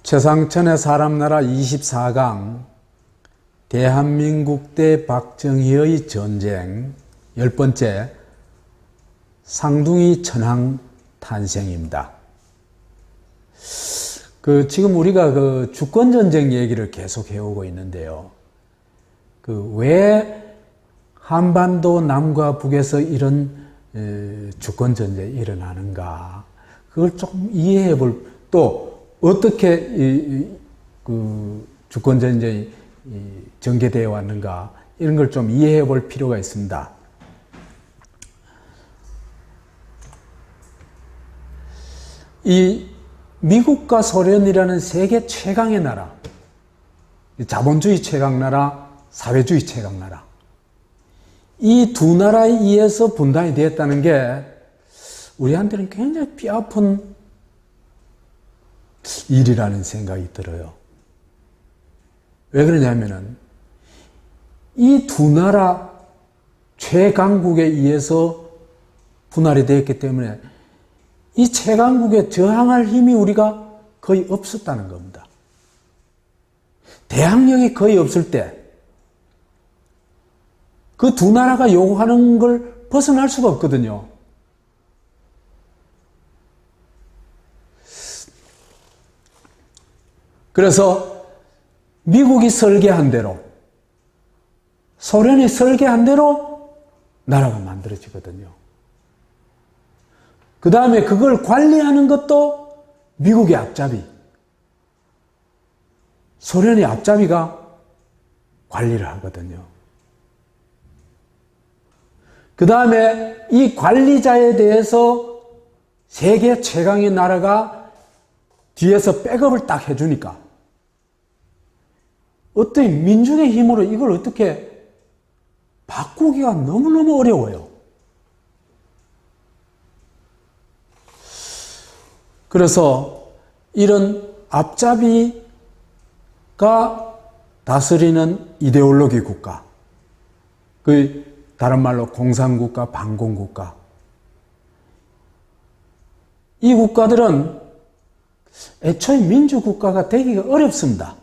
최상천의 사람나라 24강 대한민국 대 박정희의 전쟁 10번째 쌍둥이 천황 탄생입니다. 지금 우리가 주권전쟁 얘기를 계속 해오고 있는데요. 왜 한반도 남과 북에서 이런 주권전쟁이 일어나는가, 그걸 조금 이해해 또 어떻게 주권전쟁이 전개되어 왔는가, 이런 걸 좀 이해해 볼 필요가 있습니다. 이 미국과 소련이라는 세계 최강의 나라, 자본주의 최강나라, 사회주의 최강나라, 이 두 나라에 의해서 분단이 되었다는 게 우리한테는 굉장히 뼈아픈 일이라는 생각이 들어요. 왜 그러냐면은 이 두 나라 최강국에 의해서 분할이 되었기 때문에 이 최강국에 저항할 힘이 우리가 거의 없었다는 겁니다. 대항력이 거의 없을 때 그 두 나라가 요구하는 걸 벗어날 수가 없거든요. 그래서 미국이 설계한 대로, 소련이 설계한 대로 나라가 만들어지거든요. 그 다음에 그걸 관리하는 것도 미국의 앞잡이, 소련의 앞잡이가 관리를 하거든요. 그 다음에 이 관리자에 대해서 세계 최강의 나라가 뒤에서 백업을 딱 해주니까 어떤 민중의 힘으로 이걸 어떻게 바꾸기가 너무너무 어려워요. 그래서 이런 앞잡이가 다스리는 이데올로기 국가, 다른 말로 공산국가, 반공국가, 이 국가들은 애초에 민주국가가 되기가 어렵습니다.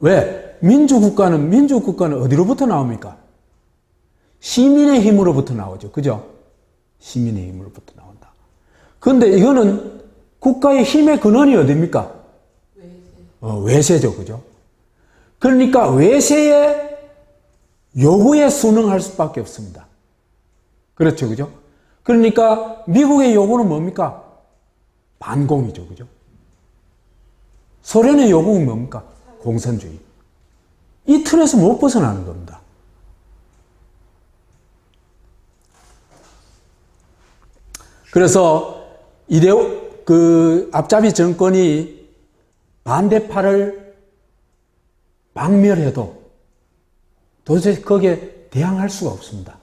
왜? 민주국가는 어디로부터 나옵니까? 시민의 힘으로부터 나오죠. 그죠? 시민의 힘으로부터 나온다. 그런데 이거는 국가의 힘의 근원이 어디입니까? 외세죠. 그죠? 그러니까 외세의 요구에 순응할 수밖에 없습니다. 그렇죠. 그죠? 그러니까 미국의 요구는 뭡니까? 반공이죠. 그죠? 소련의 요구는 뭡니까? 공산주의. 이 틀에서 못 벗어나는 겁니다. 그래서 앞잡이 정권이 반대파를 박멸해도 도대체 거기에 대항할 수가 없습니다.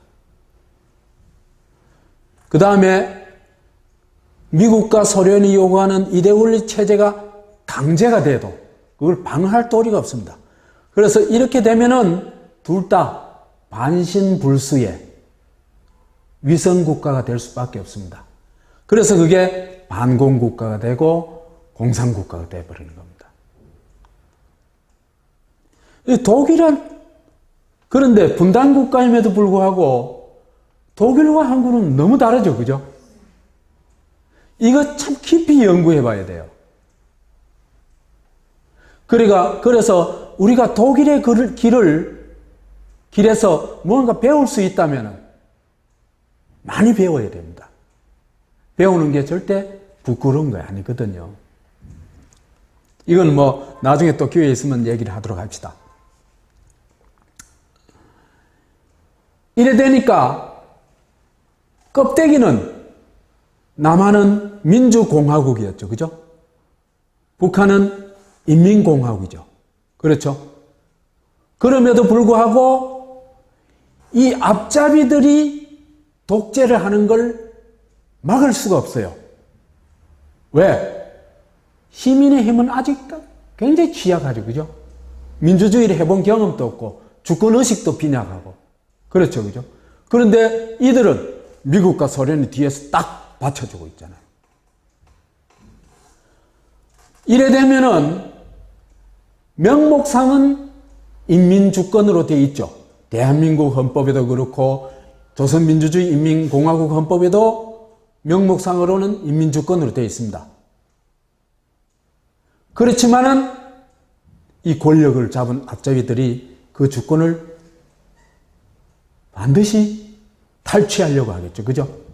그 다음에 미국과 소련이 요구하는 이데올리 체제가 강제가 돼도 그걸 방어할 도리가 없습니다. 그래서 이렇게 되면은 둘 다 반신불수의 위성국가가 될 수밖에 없습니다. 그래서 그게 반공국가가 되고 공산국가가 되어버리는 겁니다. 독일은 그런데 분단국가임에도 불구하고 독일과 한국은 너무 다르죠. 그죠? 이거 참 깊이 연구해 봐야 돼요. 그래서 우리가 독일의 길에서 뭔가 배울 수 있다면 많이 배워야 됩니다. 배우는 게 절대 부끄러운 거 아니거든요. 이건 나중에 또 기회 있으면 얘기를 하도록 합시다. 이래 되니까 껍데기는 남한은 민주공화국이었죠. 그죠? 북한은 인민공화국이죠. 그렇죠? 그럼에도 불구하고 이 앞잡이들이 독재를 하는 걸 막을 수가 없어요. 왜? 시민의 힘은 아직 굉장히 취약하죠. 그죠? 민주주의를 해본 경험도 없고 주권의식도 빈약하고. 그렇죠. 그죠? 그런데 이들은 미국과 소련이 뒤에서 딱 받쳐주고 있잖아요. 이래 되면은 명목상은 인민주권으로 되어 있죠. 대한민국 헌법에도 그렇고 조선민주주의 인민공화국 헌법에도 명목상으로는 인민주권으로 되어 있습니다. 그렇지만은 이 권력을 잡은 앞잡이들이 그 주권을 반드시 탈취하려고 하겠죠. 그죠?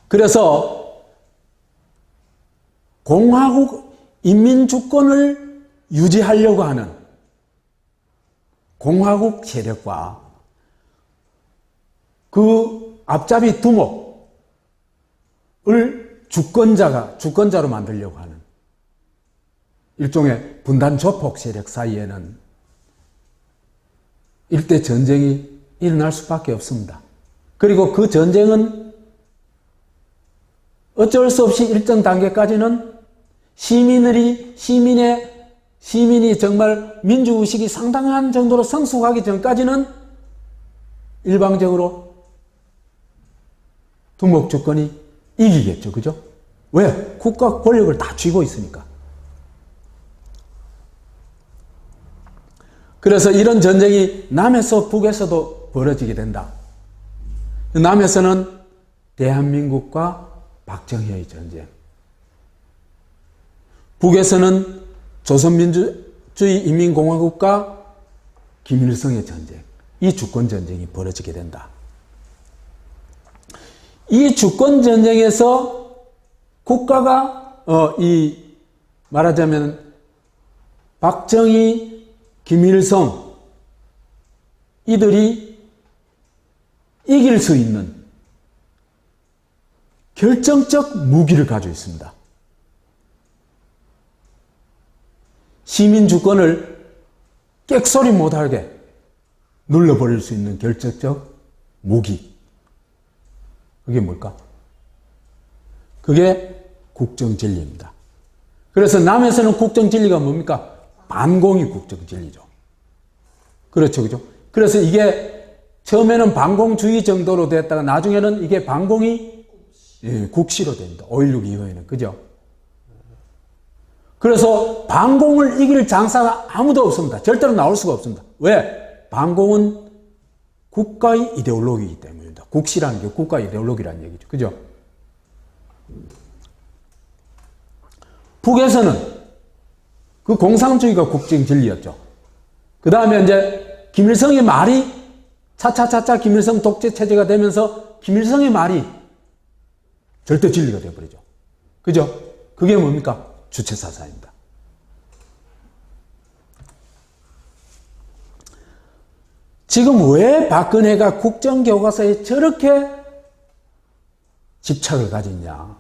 그래서 공화국 인민주권을 유지하려고 하는 공화국 세력과 그 앞잡이 두목을 주권자로 만들려고 하는 일종의 분단 조폭 세력 사이에는 일대 전쟁이 일어날 수밖에 없습니다. 그리고 그 전쟁은 어쩔 수 없이 일정 단계까지는 시민이 정말 민주의식이 상당한 정도로 성숙하기 전까지는 일방적으로 두목주권이 이기겠죠. 그죠? 왜? 국가 권력을 다 쥐고 있으니까. 그래서 이런 전쟁이 남에서 북에서도 벌어지게 된다. 남에서는 대한민국과 박정희의 전쟁, 북에서는 조선민주주의 인민공화국과 김일성의 전쟁, 이 주권전쟁이 벌어지게 된다. 이 주권전쟁에서 국가가 말하자면 박정희, 김일성 이들이 이길 수 있는 결정적 무기를 가지고 있습니다. 시민 주권을 객소리 못하게 눌러버릴 수 있는 결정적 무기. 그게 뭘까? 그게 국정진리입니다. 그래서 남에서는 국정진리가 뭡니까? 반공이 국정진리죠. 그렇죠, 그죠? 그래서 이게 처음에는 반공주의 정도로 됐다가 나중에는 이게 반공이 국시로 됩니다. 5.16 이후에는. 그죠? 그래서 반공을 이길 장사가 아무도 없습니다. 절대로 나올 수가 없습니다. 왜? 반공은 국가의 이데올로기이기 때문입니다. 국시라는 게 국가 이데올로기라는 얘기죠. 그죠? 북에서는 그 공산주의가 국정 진리였죠. 그 다음에 이제 김일성의 말이 차차차차 김일성 독재 체제가 되면서 김일성의 말이 절대 진리가 되어버리죠. 그죠? 그게 뭡니까? 주체사상입니다. 지금 왜 박근혜가 국정교과서에 저렇게 집착을 가졌냐?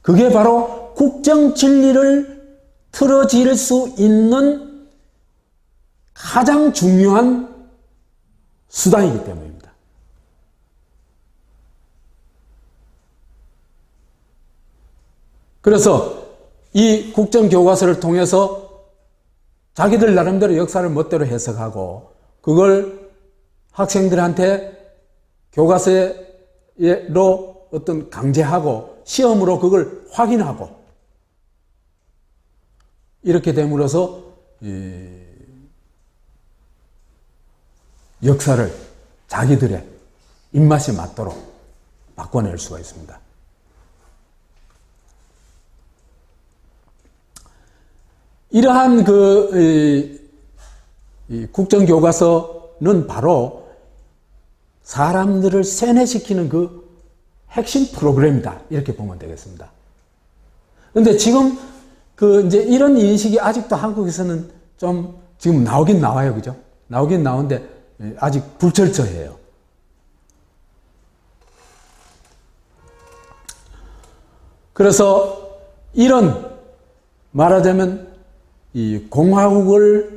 그게 바로 국정진리를 틀어질 수 있는 가장 중요한 수단이기 때문입니다. 그래서 이 국정교과서를 통해서 자기들 나름대로 역사를 멋대로 해석하고 그걸 학생들한테 교과서로 어떤 강제하고 시험으로 그걸 확인하고 이렇게 됨으로써 역사를 자기들의 입맛에 맞도록 바꿔낼 수가 있습니다. 이러한 국정교과서는 바로 사람들을 세뇌시키는 그 핵심 프로그램이다. 이렇게 보면 되겠습니다. 그런데 지금 이제 이런 인식이 아직도 한국에서는 좀 지금 나오긴 나와요. 그죠? 나오긴 나오는데 아직 불철저해요. 그래서 이런 말하자면 이 공화국을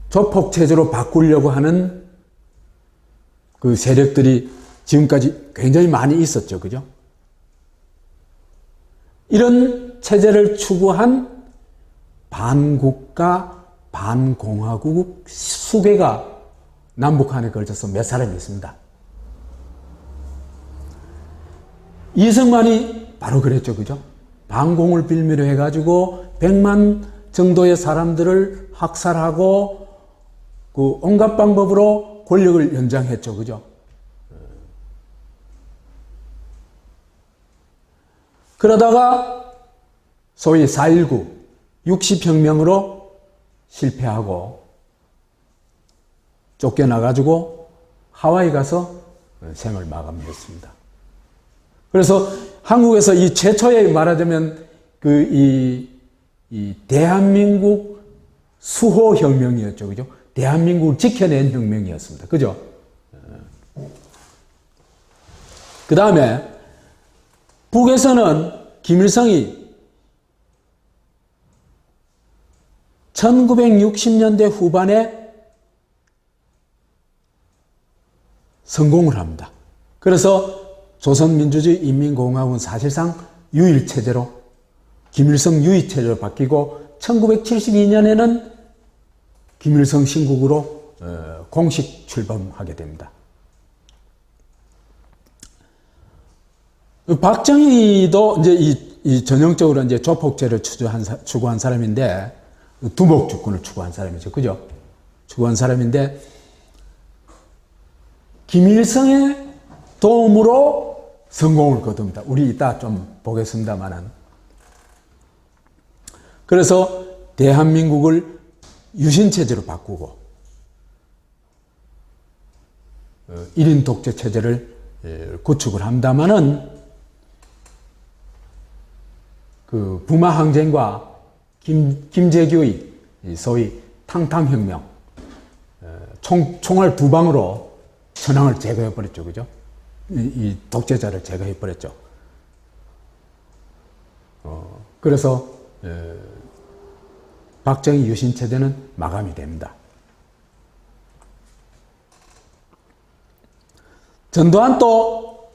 조폭체제로 바꾸려고 하는 그 세력들이 지금까지 굉장히 많이 있었죠. 그죠? 이런 체제를 추구한 반국가 반공화국 수개가 남북한에 걸쳐서 몇 사람이 있습니다. 이승만이 바로 그랬죠. 그죠? 반공을 빌미로 해가지고 100만 정도의 사람들을 학살하고 그 온갖 방법으로 권력을 연장했죠. 그죠? 그러다가 소위 4.19 60혁명으로 실패하고 쫓겨나가지고 하와이 가서 생을 마감했습니다. 그래서 한국에서 이 최초의 말하자면 이 대한민국 수호혁명이었죠. 그죠? 대한민국을 지켜낸 혁명이었습니다. 그죠? 그 다음에 북에서는 김일성이 1960년대 후반에 성공을 합니다. 그래서 조선민주주의 인민공화국은 사실상 유일체제로 김일성 유일체제로 바뀌고 1972년에는 김일성 신국으로 공식 출범하게 됩니다. 박정희도 이제 이 전형적으로 이제 조폭제를 추구한 사람인데 두목 주권을 추구한 사람이죠. 그죠? 추구한 사람인데 김일성의 도움으로 성공을 거둡니다. 우리 이따 좀 보겠습니다만은. 그래서 대한민국을 유신체제로 바꾸고 1인 독재 체제를 구축을 합니다만은 그 부마 항쟁과 김재규의 소위 탕탕혁명, 총알 두 방으로 천황을 제거해버렸죠. 그죠? 이 독재자를 제거해버렸죠. 그래서 박정희 유신체제는 마감이 됩니다. 전두환 또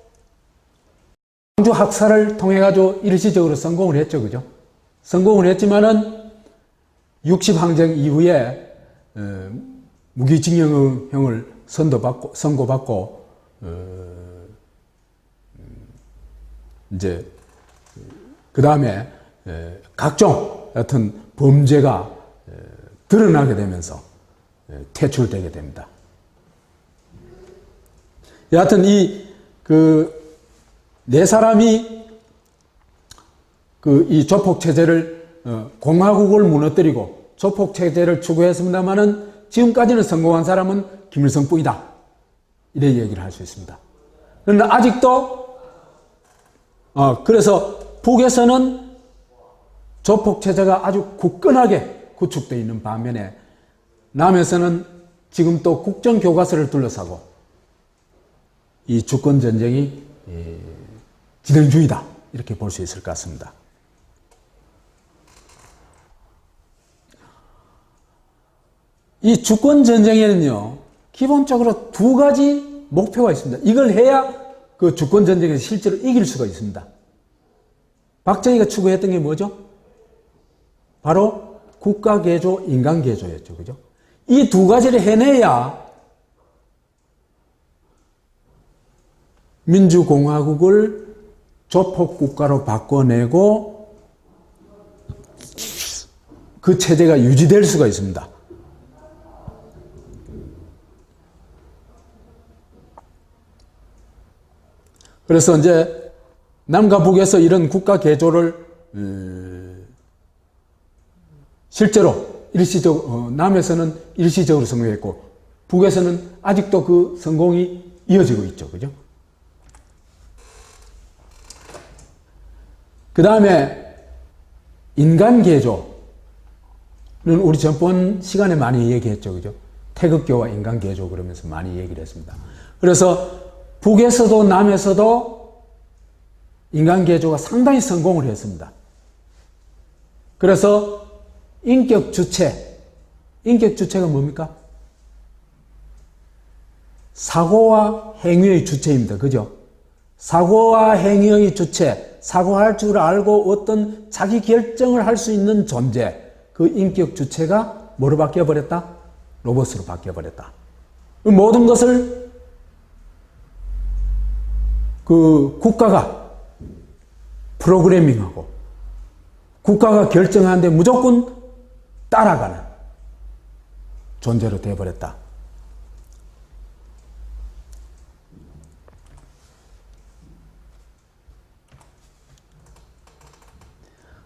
광주 학살을 통해 가지고 일시적으로 성공을 했죠. 그죠? 성공을 했지만은 60항쟁 이후에 무기징역형을 선고받고 이제 그 다음에 각종 여튼 범죄가 드러나게 되면서 퇴출되게 됩니다. 여하튼 네 사람이 이 조폭체제를 공화국을 무너뜨리고 조폭체제를 추구했습니다만은 지금까지는 성공한 사람은 김일성뿐이다. 이래 얘기를 할 수 있습니다. 그런데 아직도 그래서 북에서는 조폭체제가 아주 굳건하게 구축되어 있는 반면에 남에서는 지금 또 국정교과서를 둘러싸고 이 주권전쟁이 진행 중이다. 이렇게 볼 수 있을 것 같습니다. 이 주권전쟁에는요, 기본적으로 두 가지 목표가 있습니다. 이걸 해야 그 주권전쟁에서 실제로 이길 수가 있습니다. 박정희가 추구했던 게 뭐죠? 바로 국가개조, 인간개조였죠. 그죠? 이 두 가지를 해내야 민주공화국을 조폭국가로 바꿔내고 그 체제가 유지될 수가 있습니다. 그래서 이제 남과 북에서 이런 국가 개조를 실제로 일시적으로 남에서는 일시적으로 성공했고 북에서는 아직도 그 성공이 이어지고 있죠. 그죠? 그 다음에 인간 개조는 우리 전번 시간에 많이 얘기했죠. 그죠? 태극교와 인간 개조 그러면서 많이 얘기를 했습니다. 그래서 북에서도 남에서도 인간 개조가 상당히 성공을 했습니다. 그래서 인격 주체가 뭡니까? 사고와 행위의 주체입니다. 그죠? 사고와 행위의 주체, 사고할 줄 알고 어떤 자기 결정을 할 수 있는 존재, 그 인격 주체가 뭐로 바뀌어버렸다? 로봇으로 바뀌어버렸다. 모든 것을 그 국가가 프로그래밍하고 국가가 결정하는데 무조건 따라가는 존재로 되어버렸다.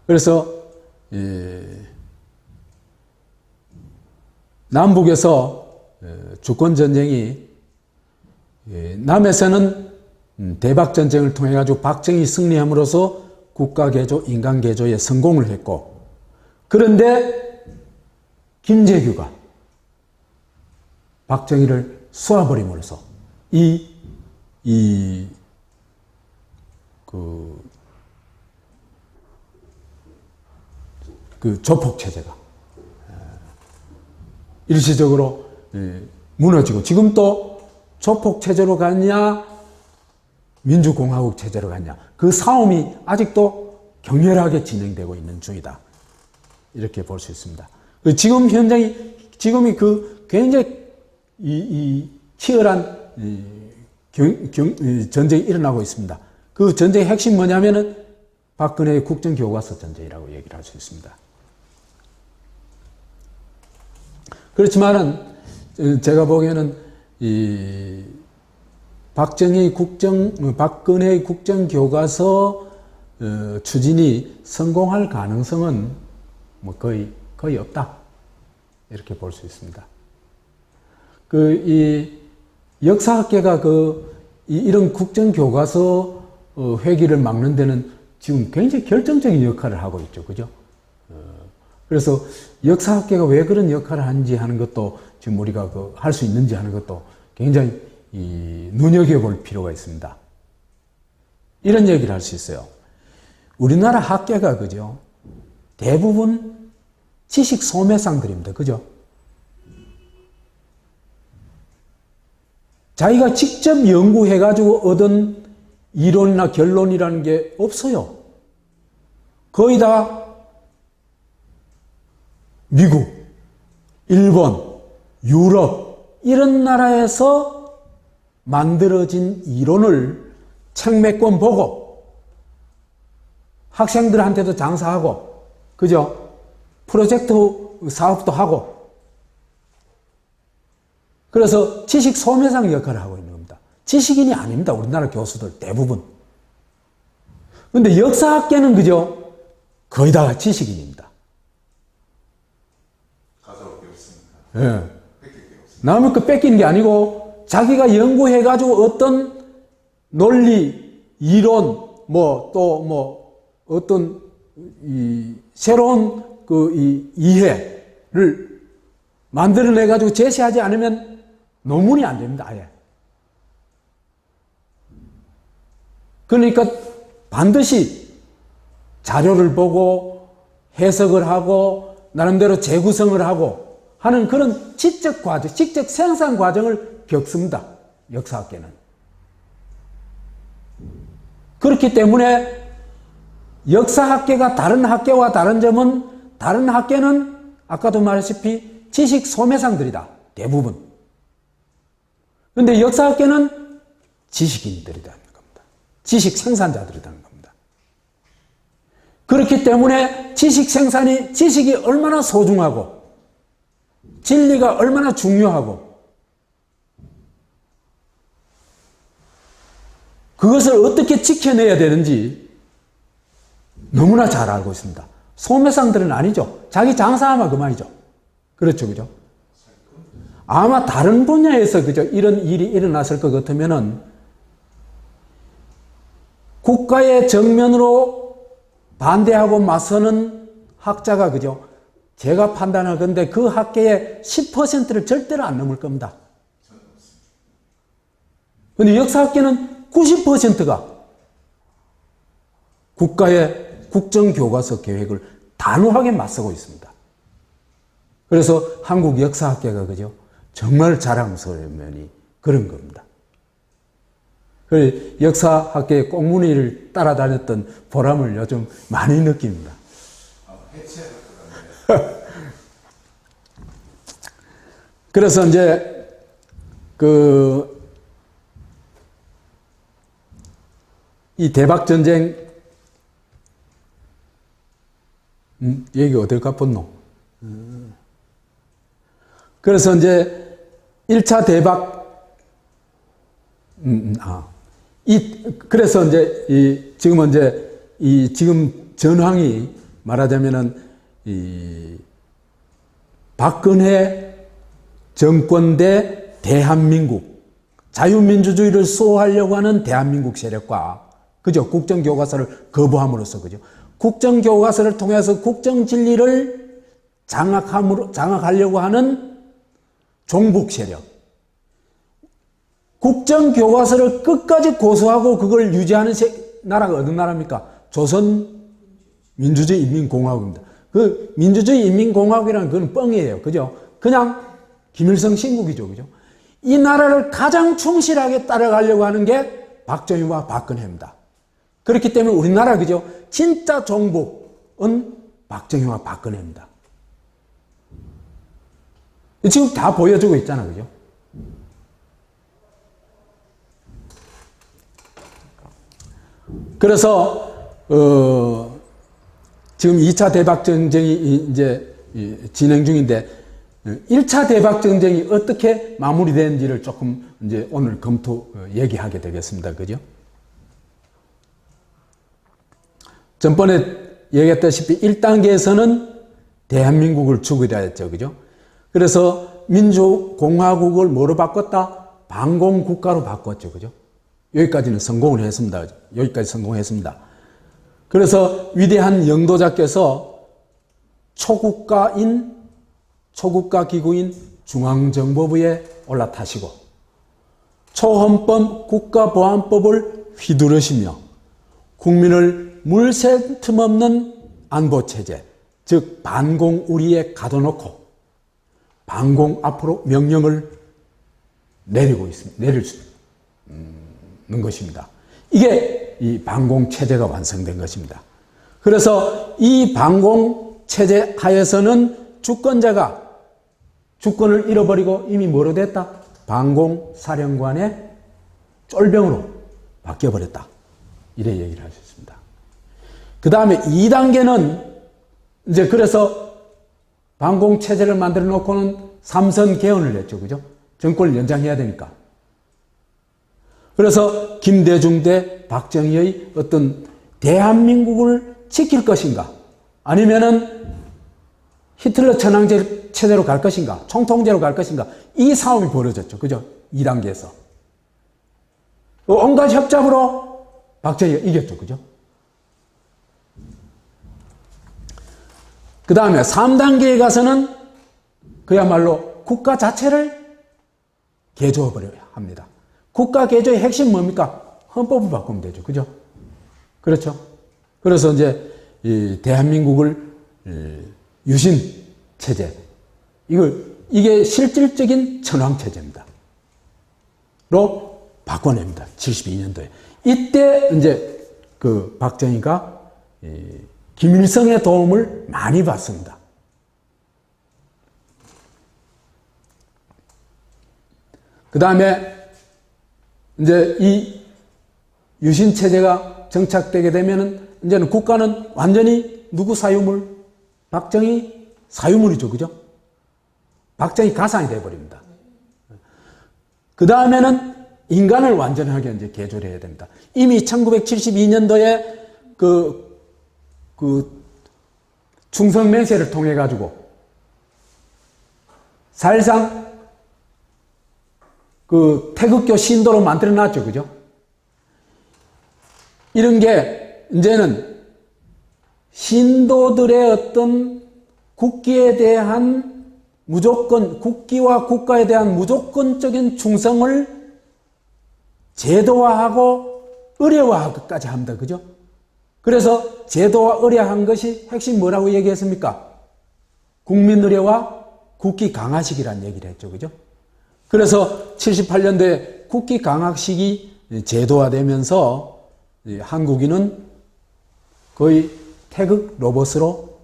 그래서 남북에서 주권전쟁이 남에서는 대박전쟁을 통해 가지고 박정희 승리함으로써 국가개조, 인간개조에 성공을 했고, 그런데 김재규가 박정희를 쏘아버림으로써 그 조폭체제가 일시적으로 무너지고, 지금 또 조폭체제로 갔냐 민주공화국 체제로 갔냐, 그 싸움이 아직도 격렬하게 진행되고 있는 중이다, 이렇게 볼 수 있습니다. 지금 현장이, 지금이 그 굉장히 치열한 전쟁이 일어나고 있습니다. 그 전쟁의 핵심 뭐냐면은 박근혜의 국정교과서 전쟁이라고 얘기를 할 수 있습니다. 그렇지만은 제가 보기에는 박근혜의 국정교과서 추진이 성공할 가능성은 뭐 거의 없다, 이렇게 볼 수 있습니다. 이 역사학계가 이런 국정교과서 회귀를 막는 데는 지금 굉장히 결정적인 역할을 하고 있죠. 그죠? 그래서 역사학계가 왜 그런 역할을 하는지 하는 것도, 지금 우리가 할 수 있는지 하는 것도 굉장히 눈여겨볼 필요가 있습니다. 이런 얘기를 할 수 있어요. 우리나라 학계가, 그죠? 대부분 지식 소매상들입니다. 그죠? 자기가 직접 연구해가지고 얻은 이론이나 결론이라는 게 없어요. 거의 다 미국, 일본, 유럽 이런 나라에서 만들어진 이론을 책 몇 권 보고 학생들한테도 장사하고, 그죠? 프로젝트 사업도 하고, 그래서 지식 소매상 역할을 하고 있는 겁니다. 지식인이 아닙니다. 우리나라 교수들 대부분. 근데 역사학계는, 그죠? 거의 다 지식인입니다. 예. 남의 거 뺏기는 게 아니고 자기가 연구해가지고 어떤 논리, 이론, 어떤 새로운 이해를 만들어내가지고 제시하지 않으면 논문이 안 됩니다, 아예. 그러니까 반드시 자료를 보고 해석을 하고 나름대로 재구성을 하고 하는 그런 지적 과정, 지적 생산 과정을 겪습니다, 역사학계는. 그렇기 때문에 역사학계가 다른 학계와 다른 점은, 다른 학계는 아까도 말했다시피 지식 소매상들이다, 대부분. 그런데 역사학계는 지식인들이라는 겁니다. 지식 생산자들이라는 겁니다. 그렇기 때문에 지식이 얼마나 소중하고 진리가 얼마나 중요하고 그것을 어떻게 지켜내야 되는지 너무나 잘 알고 있습니다. 소매상들은 아니죠. 자기 장사하면 그만이죠. 그렇죠, 그죠? 아마 다른 분야에서, 그죠? 이런 일이 일어났을 것 같으면은 국가의 정면으로 반대하고 맞서는 학자가, 그죠? 제가 판단하건대 그 학계의 10%를 절대로 안 넘을 겁니다. 그런데 역사학계는 90%가 국가의 국정교과서 계획을 단호하게 맞서고 있습니다. 그래서 한국 역사학계가, 그죠? 정말 자랑스러운 면이 그런 겁니다. 역사학계의 꽁무니를 따라다녔던 보람을 요즘 많이 느낍니다. 그래서 이제 이 대박전쟁, 얘기 어딜 갚았노? 그래서 이제 1차 대박, 그래서 이제 지금은 이제 지금 전황이 말하자면은 박근혜 정권 대 대한민국, 자유민주주의를 수호하려고 하는 대한민국 세력과, 그죠? 국정교과서를 거부함으로써, 그죠? 국정교과서를 통해서 국정진리를 장악하려고 하는 종북 세력. 국정교과서를 끝까지 고수하고 그걸 유지하는 나라가 어느 나라입니까? 조선민주주의 인민공화국입니다. 그 민주주의 인민공화국이라는 건 뻥이에요. 그죠? 그냥 김일성 신국이죠. 그죠? 이 나라를 가장 충실하게 따라가려고 하는 게 박정희와 박근혜입니다. 그렇기 때문에 우리나라, 그죠? 진짜 종북은 박정희와 박근혜입니다. 지금 다 보여주고 있잖아. 그죠? 그래서, 지금 2차 대박전쟁이 이제 진행 중인데, 1차 대박전쟁이 어떻게 마무리되는지를 조금 이제 오늘 얘기하게 되겠습니다. 그죠? 전번에 얘기했다시피 1단계에서는 대한민국을 죽이려 했죠. 그죠? 그래서 민주공화국을 뭐로 바꿨다? 반공국가로 바꿨죠. 그죠? 여기까지는 성공을 했습니다. 여기까지 성공했습니다. 그래서 위대한 영도자께서 초국가 기구인 중앙정보부에 올라타시고 초헌법 국가보안법을 휘두르시며 국민을 물새 틈없는 안보체제, 즉 반공우리에 가둬놓고 반공 앞으로 명령을 내릴 수 있는 것입니다. 이게 이 반공체제가 완성된 것입니다. 그래서 이 반공체제 하에서는 주권자가 주권을 잃어버리고 이미 뭐로 됐다? 반공사령관의 쫄병으로 바뀌어버렸다. 이래 얘기를 하셨습니다. 그 다음에 2단계는 이제 그래서 반공체제를 만들어 놓고는 삼선 개헌을 했죠. 그죠? 정권을 연장해야 되니까. 그래서 김대중 대 박정희의 어떤 대한민국을 지킬 것인가? 아니면은 히틀러 천황제 체제로 갈 것인가? 총통제로 갈 것인가? 이 싸움이 벌어졌죠. 그죠? 2단계에서. 온갖 협잡으로 박정희가 이겼죠. 그죠? 그 다음에 3단계에 가서는 그야말로 국가 자체를 개조해버려야 합니다. 국가 개조의 핵심 뭡니까? 헌법을 바꾸면 되죠. 그죠? 그렇죠? 그래서 이제 이 대한민국을 유신 체제, 이게 실질적인 천황체제입니다. 로 바꿔냅니다. 72년도에. 이때 이제 그 박정희가 김일성의 도움을 많이 받습니다. 그 다음에 이제 이 유신 체제가 정착되게 되면은 이제는 국가는 완전히 누구 사유물? 박정희 사유물이죠. 그죠? 박정희 가상이 되어버립니다. 그 다음에는 인간을 완전하게 이제 개조를 해야 됩니다. 이미 1972년도에 충성맹세를 통해 가지고 사실상 태극교 신도로 만들어 놨죠. 그죠? 이런 게 이제는 신도들의 어떤 국기에 대한 무조건, 국기와 국가에 대한 무조건적인 충성을 제도화하고 의례화하기까지 합니다. 그죠? 그래서 제도화 의례한 것이 핵심 뭐라고 얘기했습니까? 국민의례와 국기 강화식이라는 얘기를 했죠. 그죠? 그래서 78년도에 국기 강화식이 제도화되면서 한국인은 거의 태극 로봇으로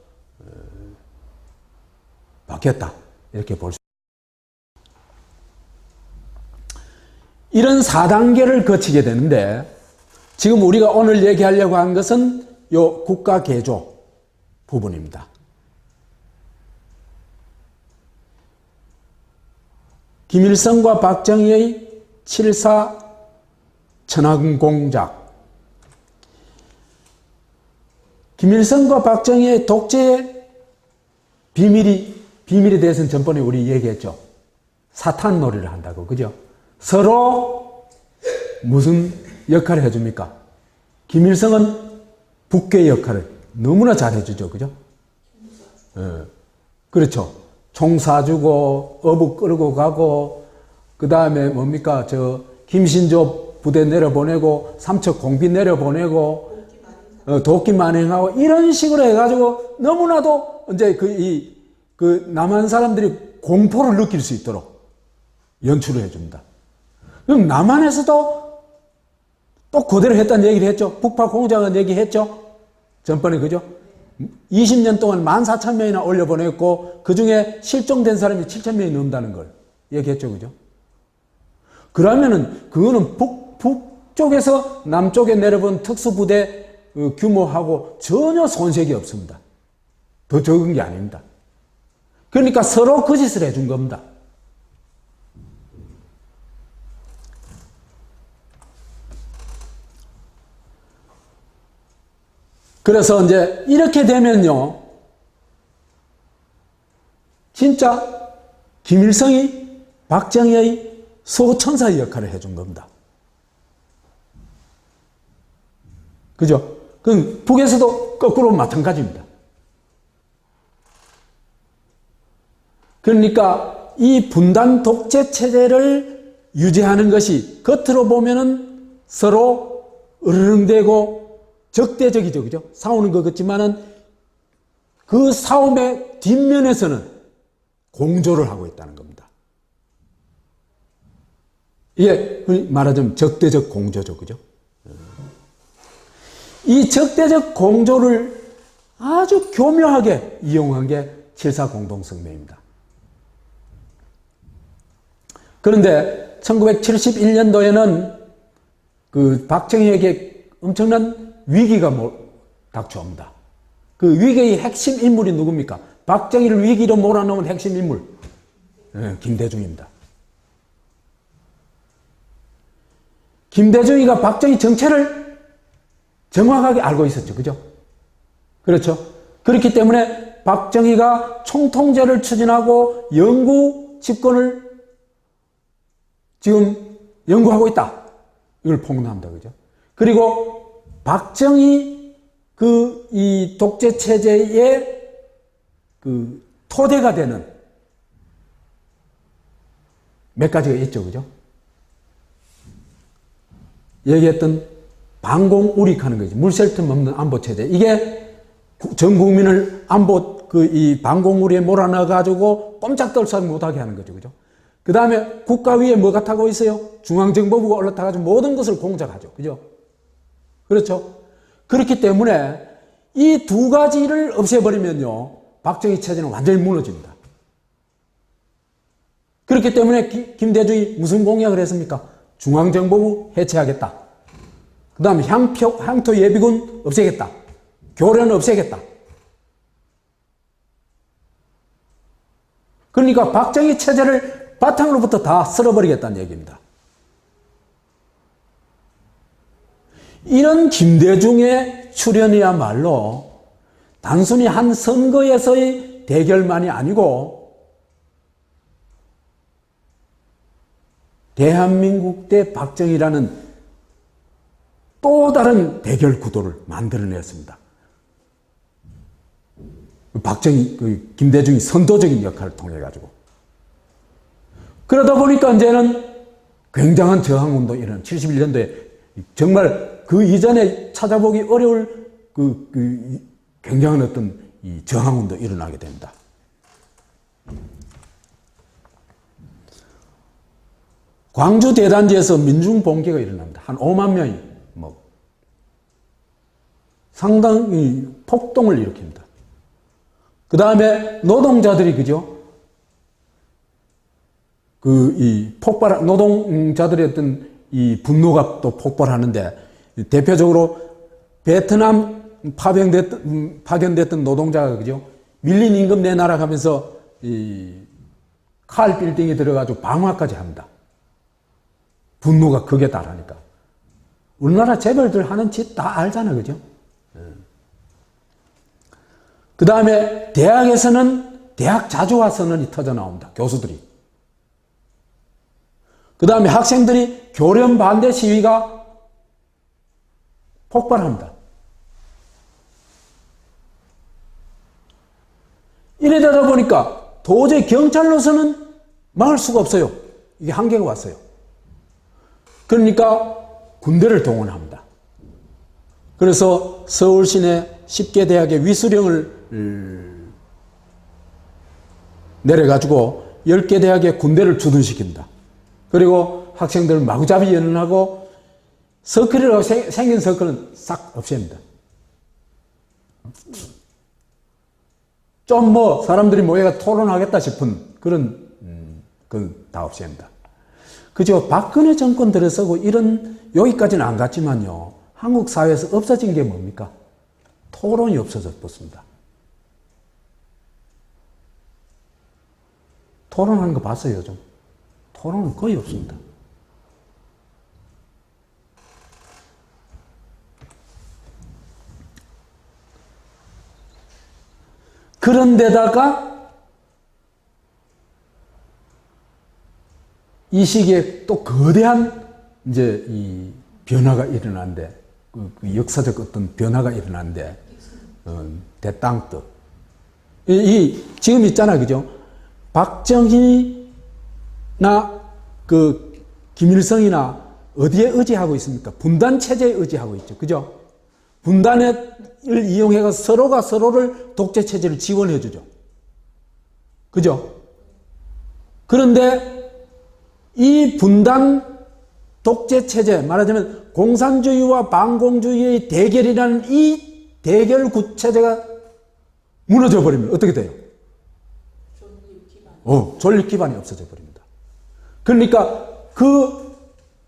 바뀌었다. 이렇게 볼 수 있습니다. 이런 4단계를 거치게 되는데 지금 우리가 오늘 얘기하려고 한 것은 요 국가 개조 부분입니다. 김일성과 박정희의 7.4 천하금 공작, 김일성과 박정희의 독재의 비밀에 대해서는 전번에 우리 얘기했죠. 사탄놀이를 한다고, 그죠? 서로 무슨 역할을 해줍니까? 김일성은 북괴 역할을 너무나 잘해주죠, 그죠? 그렇죠. 총 쏴주고, 어부 끌고 가고, 그 다음에 뭡니까? 김신조 부대 내려보내고, 삼척 공비 내려보내고, 도끼 만행하고, 이런 식으로 해가지고, 너무나도 이제 남한 사람들이 공포를 느낄 수 있도록 연출을 해줍니다. 그럼 남한에서도 또 그대로 했다는 얘기를 했죠. 북파 공작은 얘기했죠. 전번에, 그죠? 20년 동안 14,000명이나 올려보냈고, 그 중에 실종된 사람이 7,000명이 넘는다는 걸 얘기했죠. 그죠? 그러면은, 그거는 북쪽에서 남쪽에 내려본 특수부대 규모하고 전혀 손색이 없습니다. 더 적은 게 아닙니다. 그러니까 서로 거짓을 해준 겁니다. 그래서 이제 이렇게 되면요, 진짜 김일성이 박정희의 수호천사의 역할을 해준 겁니다. 그죠? 그럼 북에서도 거꾸로 마찬가지입니다. 그러니까 이 분단 독재 체제를 유지하는 것이 겉으로 보면은 서로 으르렁대고 적대적이죠, 그죠? 싸우는 것 같지만은 그 싸움의 뒷면에서는 공조를 하고 있다는 겁니다. 이게 말하자면 적대적 공조죠, 그죠? 이 적대적 공조를 아주 교묘하게 이용한 게 7.4 공동성명입니다. 그런데 1971년도에는 그 박정희에게 엄청난 위기가 닥쳐옵니다. 그 위기의 핵심 인물이 누굽니까? 박정희를 위기로 몰아넣은 핵심 인물, 김대중입니다. 김대중이가 박정희 정체를 정확하게 알고 있었죠. 그죠? 그렇죠? 그렇기 때문에 박정희가 총통제를 추진하고 영구 집권을 지금 연구하고 있다. 이걸 폭로합니다. 그죠? 그리고 박정희 이 독재 체제의 그 토대가 되는 몇 가지가 있죠. 그죠? 얘기했던 방공우릭하는 거지. 물샐 틈 없는 안보 체제. 이게 전 국민을 이 방공우리에 몰아넣어가지고 꼼짝달싹 못하게 하는 거죠. 그죠? 그 다음에 국가 위에 뭐가 타고 있어요? 중앙정보부가 올라타가지고 모든 것을 공작하죠. 그죠? 그렇죠? 그렇기 때문에 이 두 가지를 없애버리면요, 박정희 체제는 완전히 무너집니다. 그렇기 때문에 김대중이 무슨 공약을 했습니까? 중앙정보부 해체하겠다. 그 다음에 향토 예비군 없애겠다. 교련 없애겠다. 그러니까 박정희 체제를 바탕으로부터 다 쓸어버리겠다는 얘기입니다. 이런 김대중의 출현이야말로 단순히 한 선거에서의 대결만이 아니고 대한민국 대 박정희라는 또 다른 대결 구도를 만들어냈습니다. 김대중이 선도적인 역할을 통해가지고. 그러다 보니까 이제는 굉장한 저항운동이 일어난 71년도에 정말 그 이전에 찾아보기 어려울 굉장한 어떤 이 저항운동이 일어나게 됩니다. 광주 대단지에서 민중봉기가 일어납니다. 한 5만 명이 상당히 폭동을 일으킵니다. 그 다음에 노동자들이, 그죠? 이 노동자들의 어떤 이 분노가 또 폭발하는데, 대표적으로 베트남 파견됐던 노동자가, 그죠? 밀린 임금 내놔라 하면서 이 칼 빌딩에 들어가지고 방화까지 합니다. 분노가 극에 달하니까. 우리나라 재벌들 하는 짓 다 알잖아, 그죠? 그 다음에 대학에서는 대학 자주화 선언이 터져 나옵니다. 교수들이. 그 다음에 학생들이 교련 반대 시위가 폭발합니다. 이러다 보니까 도저히 경찰로서는 막을 수가 없어요. 이게 한계가 왔어요. 그러니까 군대를 동원합니다. 그래서 서울 시내 10개 대학의 위수령을 내려가지고 10개 대학의 군대를 주둔시킵니다. 그리고 학생들을 마구잡이 연행하고 서클이라고 생긴 서클은 싹 없앱니다. 좀 사람들이 모여가 토론하겠다 싶은 그건 다 없앱니다. 그죠? 박근혜 정권 들어서고 여기까지는 안 갔지만요. 한국 사회에서 없어진 게 뭡니까? 토론이 없어졌습니다. 토론하는 거 봤어요, 요즘? 토론은 거의 없습니다. 그런데다가 이 시기에 또 거대한 이제 이 변화가 일어나는데, 그 역사적 어떤 변화가 일어나는데, 대땅뜨. 지금 있잖아, 그죠? 박정희나 김일성이나 어디에 의지하고 있습니까? 분단 체제에 의지하고 있죠, 그죠? 분단을 이용해서 서로가 서로를 독재 체제를 지원해 주죠. 그죠? 그런데 이 분단 독재 체제, 말하자면 공산주의와 반공주의의 대결이라는 이 대결 구체제가 무너져 버리면 어떻게 돼요? 존립 기반이 없어져 버립니다. 그러니까 그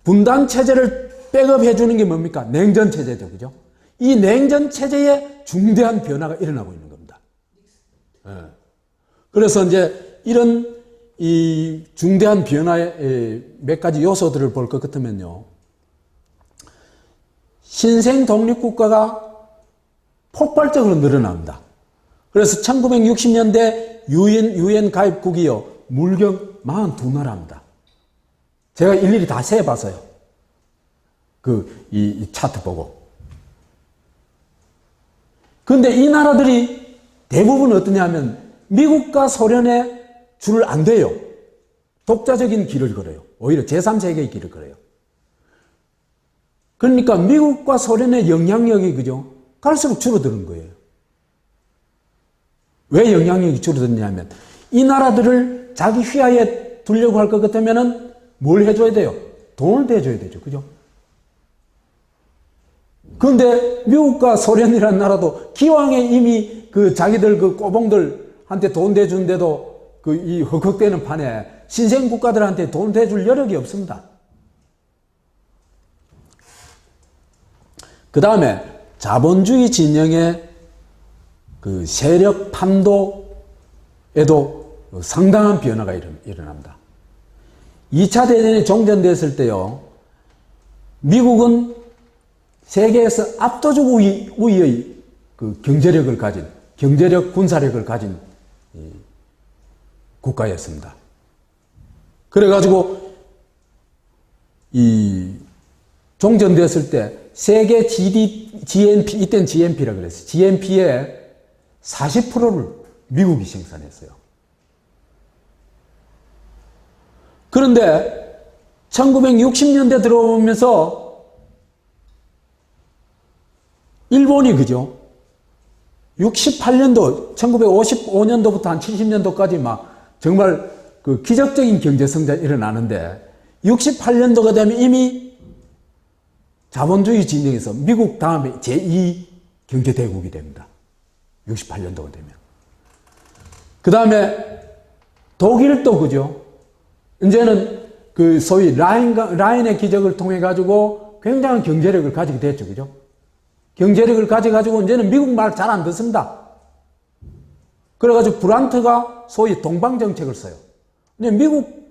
분단 체제를 백업해 주는 게 뭡니까? 냉전 체제죠, 그죠? 이 냉전 체제에 중대한 변화가 일어나고 있는 겁니다. 그래서 이제 이런 이 중대한 변화의 몇 가지 요소들을 볼 것 같으면요. 신생 독립국가가 폭발적으로 늘어납니다. 그래서 1960년대 유엔 가입국이요. 물경 42나라입니다. 제가 일일이 다 세어봤어요. 이 차트 보고. 그런데 이 나라들이 대부분 어떠냐면 미국과 소련의 줄을 안 돼요. 독자적인 길을 걸어요. 오히려 제3세계의 길을 걸어요. 그러니까 미국과 소련의 영향력이, 그죠? 갈수록 줄어드는 거예요. 왜 영향력이 줄어드냐면 이 나라들을 자기 휘하에 두려고 할 것 같으면은 뭘 해줘야 돼요? 돈을 대줘야 되죠. 그죠? 그런데 미국과 소련이라는 나라도 기왕에 이미 자기들 꼬봉들한테 돈 대준데도 이 헉헉대는 판에 신생 국가들한테 돈 대줄 여력이 없습니다. 그 다음에 자본주의 진영의 세력 판도에도 상당한 변화가 일어납니다. 2차 대전이 종전됐을 때요, 미국은 세계에서 압도적 우위의 경제력을 가진, 경제력, 군사력을 가진 국가였습니다. 그래가지고 종전됐을 때 세계 GNP, 이때는 GNP라고 그랬어요. GNP의 40%를 미국이 생산했어요. 그런데 1960년대 들어오면서 일본이, 그죠? 68년도, 1955년도부터 한 70년도까지 막 정말 기적적인 경제 성장이 일어나는데 68년도가 되면 이미 자본주의 진영에서 미국 다음에 제2 경제대국이 됩니다. 68년도가 되면. 그 다음에 독일도, 그죠? 이제는 그 소위 라인의 기적을 통해 가지고 굉장한 경제력을 가지게 됐죠. 그죠? 경제력을 가져가지고 이제는 미국 말 잘 안 듣습니다. 그래가지고 브란트가 소위 동방정책을 써요. 근데 미국은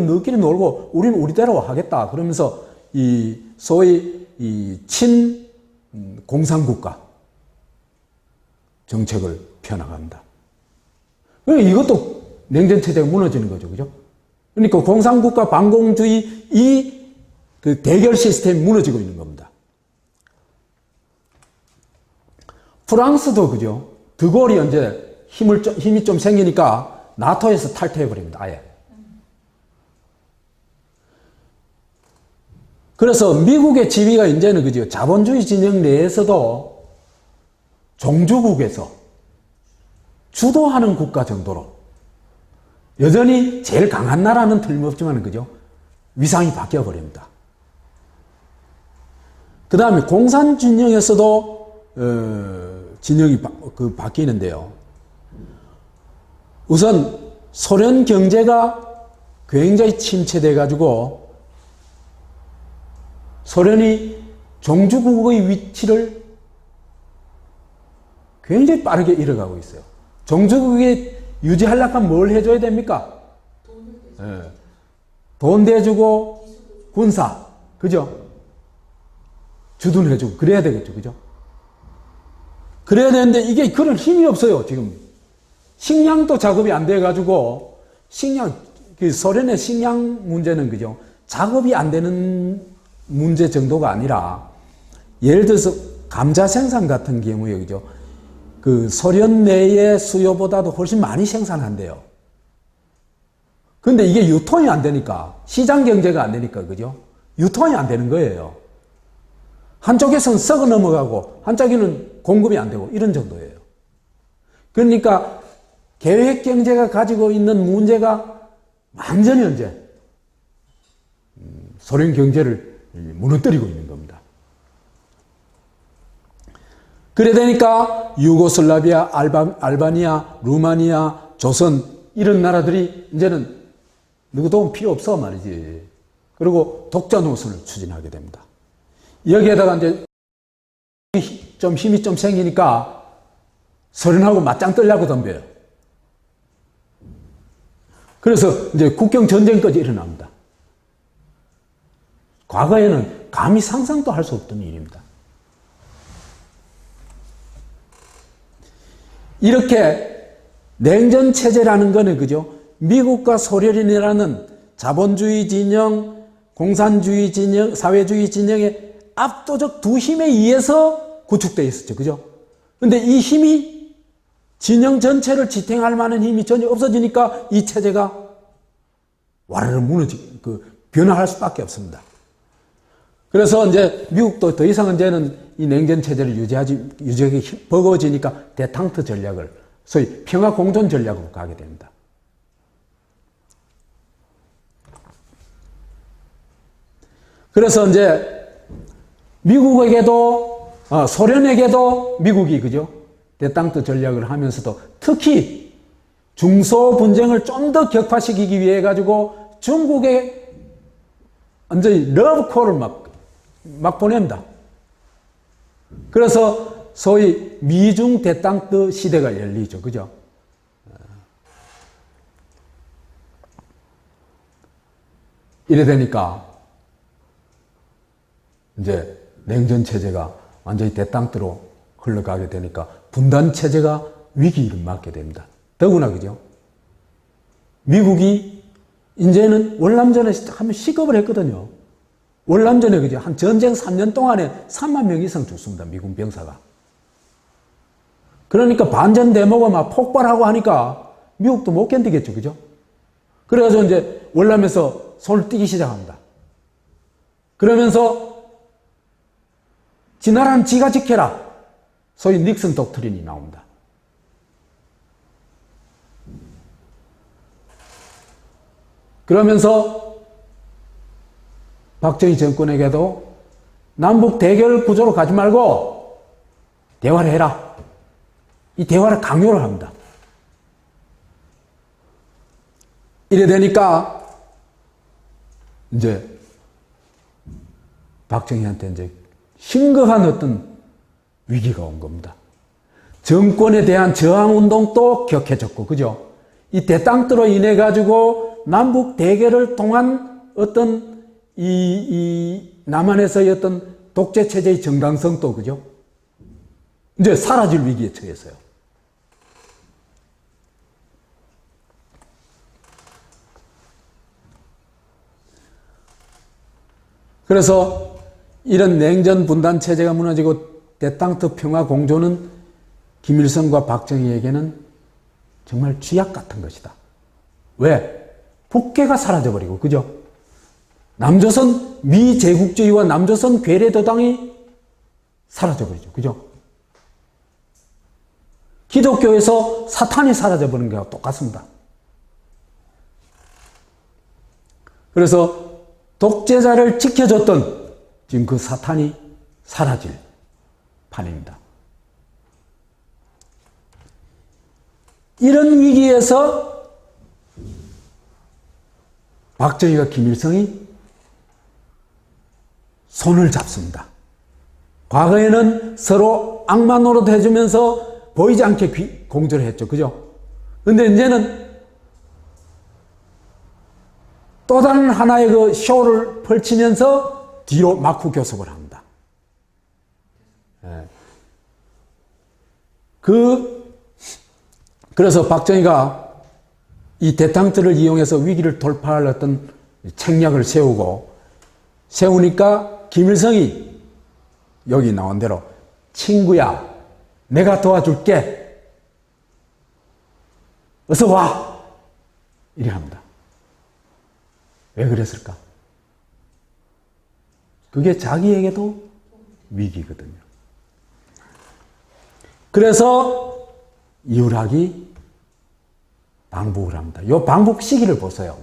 너끼리 놀고 우리는 우리대로 하겠다. 그러면서 이 소위 이 친공산국가 정책을 펴나갑니다. 이것도 냉전체제가 무너지는 거죠. 그죠? 그러니까 공산국가 반공주의 그 대결 시스템이 무너지고 있는 겁니다. 프랑스도 그죠? 드골이 이제 힘이 좀 생기니까 나토에서 탈퇴해버립니다. 아예. 그래서 미국의 지위가 이제는 그죠? 자본주의 진영 내에서도 종주국에서 주도하는 국가 정도로 여전히 제일 강한 나라는 틀림없지만 그죠? 위상이 바뀌어버립니다. 그 다음에 공산 진영에서도 진영이 바뀌는데요. 우선 소련 경제가 굉장히 침체돼 가지고 소련이 종주국의 위치를 굉장히 빠르게 잃어가고 있어요. 종주국에 유지하려면 뭘 해줘야 됩니까? 돈 대주고 군사, 그죠? 주둔해주고 그래야 되겠죠, 그죠? 그래야 되는데 이게 그런 힘이 없어요, 지금. 식량도 작업이 안 돼가지고, 그 소련의 식량 문제는 그죠? 작업이 안 되는 문제 정도가 아니라, 예를 들어서 감자 생산 같은 경우에, 그죠? 그 소련 내의 수요보다도 훨씬 많이 생산한대요. 근데 이게 유통이 안 되니까, 시장 경제가 안 되니까, 그죠? 유통이 안 되는 거예요. 한쪽에서는 썩어 넘어가고 한쪽에는 공급이 안 되고 이런 정도예요. 그러니까 계획 경제가 가지고 있는 문제가 완전히 이제 소련 경제를 무너뜨리고 있는 겁니다. 그래 되니까 유고슬라비아, 알바니아, 루마니아, 조선 이런 나라들이 이제는 누구 도움 필요 없어 말이지. 그리고 독자 노선을 추진하게 됩니다. 여기에다가 이제 좀 힘이 좀 생기니까 소련하고 맞짱 뜨려고 덤벼요. 그래서 이제 국경 전쟁까지 일어납니다. 과거에는 감히 상상도 할 수 없던 일입니다. 이렇게 냉전 체제라는 거는 그죠? 미국과 소련이라는 자본주의 진영, 공산주의 진영, 사회주의 진영의 압도적 두 힘에 의해서 구축되어 있었죠. 그죠? 근데 이 힘이 진영 전체를 지탱할 만한 힘이 전혀 없어지니까 이 체제가 와르르 변화할 수밖에 없습니다. 그래서 이제 미국도 더 이상 이제는 이 냉전 체제를 유지하기 버거워지니까 대탕트 전략을, 소위 평화 공존 전략으로 가게 됩니다. 그래서 이제 미국에게도, 소련에게도 미국이, 그죠? 대땅트 전략을 하면서도 특히 중소 분쟁을 좀 더 격화시키기 위해 가지고 중국에 완전히 러브콜을 막 보냅니다. 그래서 소위 미중 대땅트 시대가 열리죠. 그죠? 이래 되니까 이제 냉전 체제가 완전히 대땅트로 흘러가게 되니까 분단 체제가 위기를 맞게 됩니다. 더구나 그죠? 미국이 이제는 월남전에 한번 시급을 했거든요. 월남전에 그죠? 한 전쟁 3년 동안에 3만 명 이상 죽습니다. 미군 병사가. 그러니까 반전 데모가 막 폭발하고 하니까 미국도 못 견디겠죠. 그죠? 그래가지고 이제 월남에서 손을 떼기 시작합니다. 그러면서 지 나라는 지가 지켜라. 소위 닉슨 독트린이 나옵니다. 그러면서 박정희 정권에게도 남북 대결 구조로 가지 말고 대화를 해라. 이 대화를 강요를 합니다. 이래 되니까 이제 박정희한테 이제 심각한 어떤 위기가 온 겁니다. 정권에 대한 저항 운동도 격해졌고, 그죠? 이 대땅트로 인해 가지고 남북 대결을 통한 어떤 이 남한에서의 어떤 독재 체제의 정당성도, 그죠? 이제 사라질 위기에 처했어요. 그래서 이런 냉전 분단 체제가 무너지고 대땅트 평화 공조는 김일성과 박정희에게는 정말 쥐약 같은 것이다. 왜? 북괴가 사라져버리고, 그죠? 남조선 미제국주의와 남조선 괴뢰도당이 사라져버리죠. 그죠? 기독교에서 사탄이 사라져버리는 거와 똑같습니다. 그래서 독재자를 지켜줬던 지금 그 사탄이 사라질 판입니다. 이런 위기에서 박정희와 김일성이 손을 잡습니다. 과거에는 서로 악마 노릇 해주면서 보이지 않게 공조를 했죠. 그죠? 근데 이제는 또 다른 하나의 그 쇼를 펼치면서 뒤로 마쿠 교섭을 합니다. 그래서 박정희가 이 대탕트를 이용해서 위기를 돌파할 어떤 책략을 세우니까 김일성이 여기 나온 대로 친구야, 내가 도와줄게. 어서 와. 이래 합니다. 왜 그랬을까? 그게 자기에게도 위기거든요. 그래서 이울학이 방북을 합니다. 이 방북 시기를 보세요.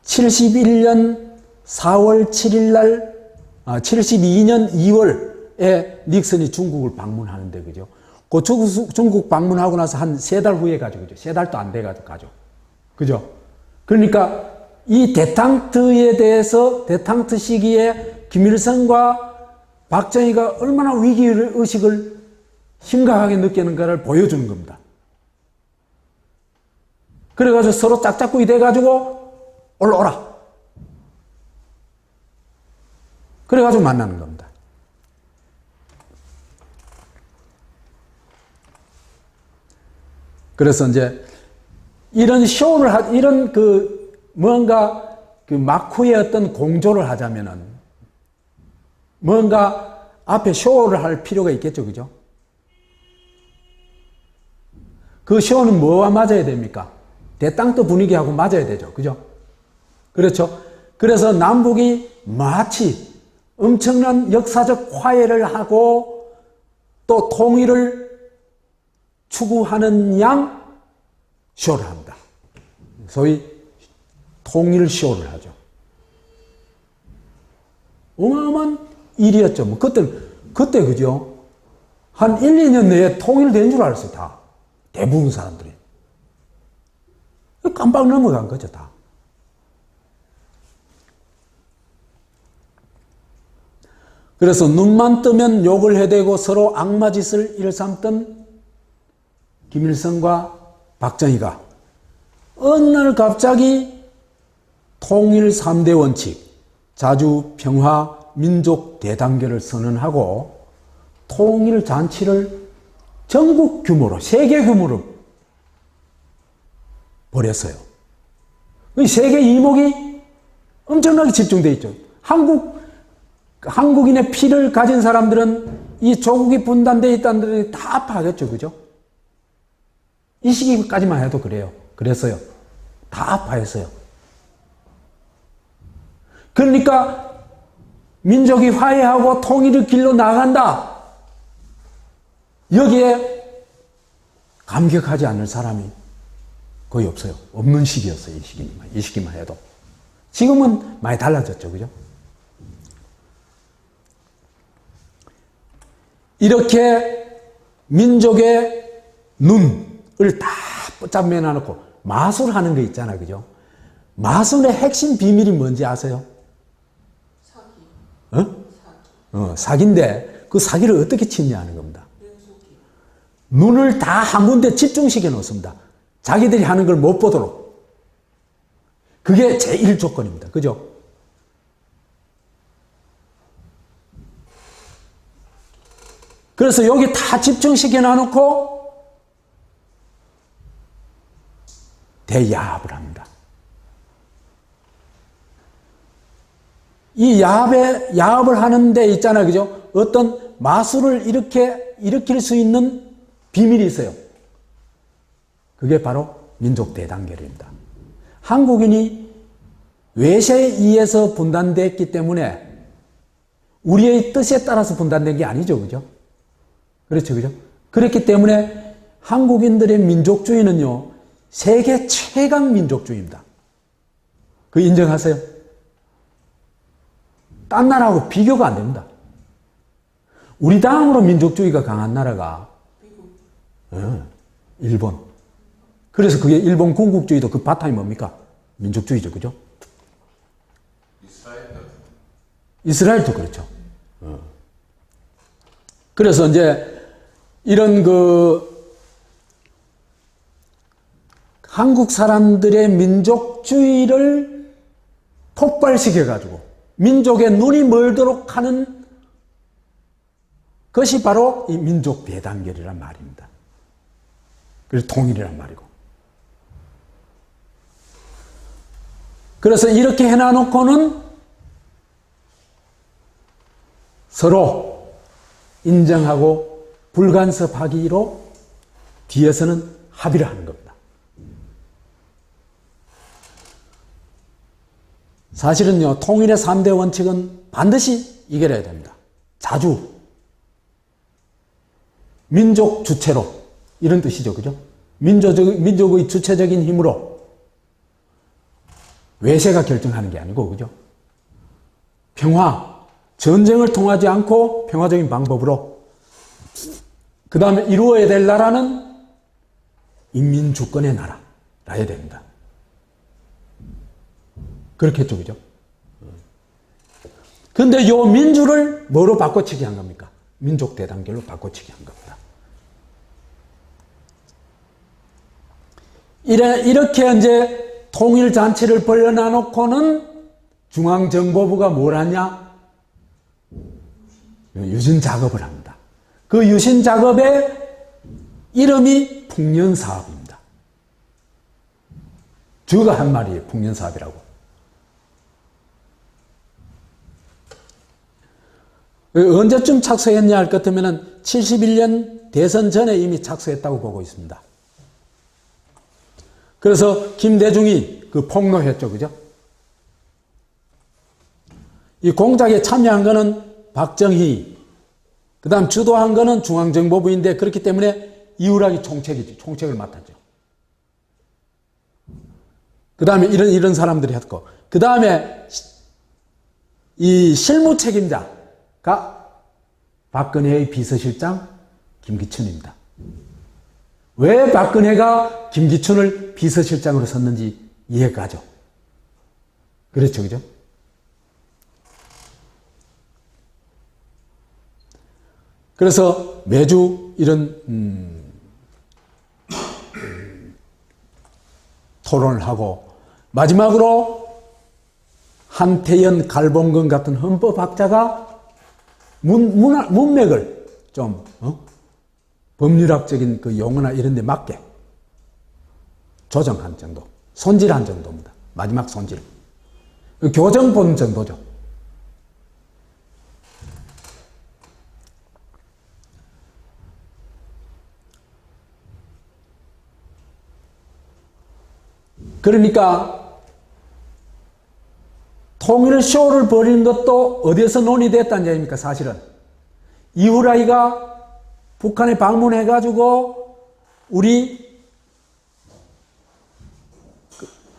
71년 4월 7일 날, 72년 2월에 닉슨이 중국을 방문하는데, 그죠? 그 중국 방문하고 나서 한 3달 후에 가죠. 그죠? 3달도 안 돼가지고 가죠. 그죠? 그러니까 이 대탕트에 대해서, 대탕트 시기에 김일성과 박정희가 얼마나 위기의식을 심각하게 느끼는가를 보여주는 겁니다. 그래가지고 서로 짝짝구이 돼가지고 올라오라. 그래가지고 만나는 겁니다. 그래서 이제 이런 쇼를, 이런 뭔가 마쿠의 어떤 공조를 하자면은 뭔가 앞에 쇼를 할 필요가 있겠죠. 그죠? 그 쇼는 뭐와 맞아야 됩니까? 대땅트 분위기하고 맞아야 되죠. 그죠? 그렇죠? 그래서 남북이 마치 엄청난 역사적 화해를 하고 또 통일을 추구하는 양 쇼를 합니다. 소위 통일 쇼를 하죠. 어마어마한 일이었죠. 뭐 그때 그죠? 한 1, 2년 내에 통일된 줄 알았어요. 다. 대부분 사람들이. 깜빡 넘어간 거죠, 다. 그래서 눈만 뜨면 욕을 해대고 서로 악마짓을 일삼던 김일성과 박정희가 어느 날 갑자기 통일 3대 원칙, 자주, 평화, 민족 대단계를 선언하고 통일 잔치를 전국 규모로, 세계 규모로 벌였어요. 세계 이목이 엄청나게 집중되어 있죠. 한국인의 피를 가진 사람들은 이 조국이 분단되어 있다는 데 다 아파하겠죠. 그죠? 이 시기까지만 해도 그랬어요. 다 아파했어요. 그러니까 민족이 화해하고 통일의 길로 나간다. 여기에 감격하지 않을 사람이 거의 없어요. 없는 시기였어요. 이 시기만 해도. 지금은 많이 달라졌죠. 그죠? 이렇게 민족의 눈을 다 붙잡아 놓고 마술하는 거 있잖아요. 그죠? 마술의 핵심 비밀이 뭔지 아세요? 사기. 사기인데 그 사기를 어떻게 치냐 하는 겁니다. 눈을 다 한 군데 집중시켜 놓습니다. 자기들이 하는 걸 못 보도록. 그게 제1 조건입니다. 그죠? 그래서 여기 다 집중시켜 놔놓고 대야합을 합니다. 이 야합을 하는데 있잖아요. 그죠? 어떤 마술을 일으킬 수 있는 비밀이 있어요. 그게 바로 민족 대단결입니다. 한국인이 외세에 의해서 분단됐기 때문에 우리의 뜻에 따라서 분단된 게 아니죠. 그죠? 그렇죠. 그죠? 그렇기 때문에 한국인들의 민족주의는요, 세계 최강 민족주의입니다. 그 인정하세요? 딴 나라하고 비교가 안 됩니다. 우리 다음으로 민족주의가 강한 나라가 일본. 그래서 그게 일본 군국주의도 그 바탕이 뭡니까? 민족주의죠. 그죠? 이스라엘도 그렇죠. 그래서 이제 이런 한국 사람들의 민족주의를 폭발시켜가지고 민족의 눈이 멀도록 하는 것이 바로 이 민족 대단결이란 말입니다. 그래서 통일이란 말이고. 그래서 이렇게 해놔놓고는 서로 인정하고 불간섭하기로 뒤에서는 합의를 하는 겁니다. 사실은요, 통일의 3대 원칙은 반드시 이겨내야 됩니다. 자주. 민족 주체로. 이런 뜻이죠. 그죠? 민족의 주체적인 힘으로. 외세가 결정하는 게 아니고, 그죠? 평화. 전쟁을 통하지 않고 평화적인 방법으로. 그 다음에 이루어야 될 나라는 인민주권의 나라라야 됩니다. 그렇게 했죠. 그죠? 근데 요 민주를 뭐로 바꿔치기 한 겁니까? 민족 대단결로 바꿔치기 한 겁니다. 이렇게 이제 통일 잔치를 벌려놔놓고는 중앙정보부가 뭘 하냐? 유신 작업을 합니다. 그 유신 작업의 이름이 풍년사업입니다. 주가 한 말이에요. 풍년사업이라고. 언제쯤 착수했냐 할 것 같으면 71년 대선 전에 이미 착수했다고 보고 있습니다. 그래서 김대중이 그 폭로했죠. 그죠? 이 공작에 참여한 거는 박정희, 그 다음 주도한 거는 중앙정보부인데 그렇기 때문에 이우락이 총책을 맡았죠. 그 다음에 이런 사람들이 했고, 그 다음에 이 실무 책임자가 박근혜의 비서실장 김기춘입니다. 왜 박근혜가 김기춘을 비서실장으로 썼는지 이해가 가죠. 그렇죠. 그죠? 그래서 매주 이런 토론을 하고 마지막으로 한태연, 갈봉근 같은 헌법학자가 문맥을 좀 법률학적인 그 용어나 이런 데 맞게 조정한 정도, 손질한 정도입니다. 마지막 손질. 교정 본 정도죠. 그러니까 통일 쇼를 벌이는 것도 어디에서 논의됐다는 얘기입니까? 사실은 이후라이가 북한에 방문해가지고 우리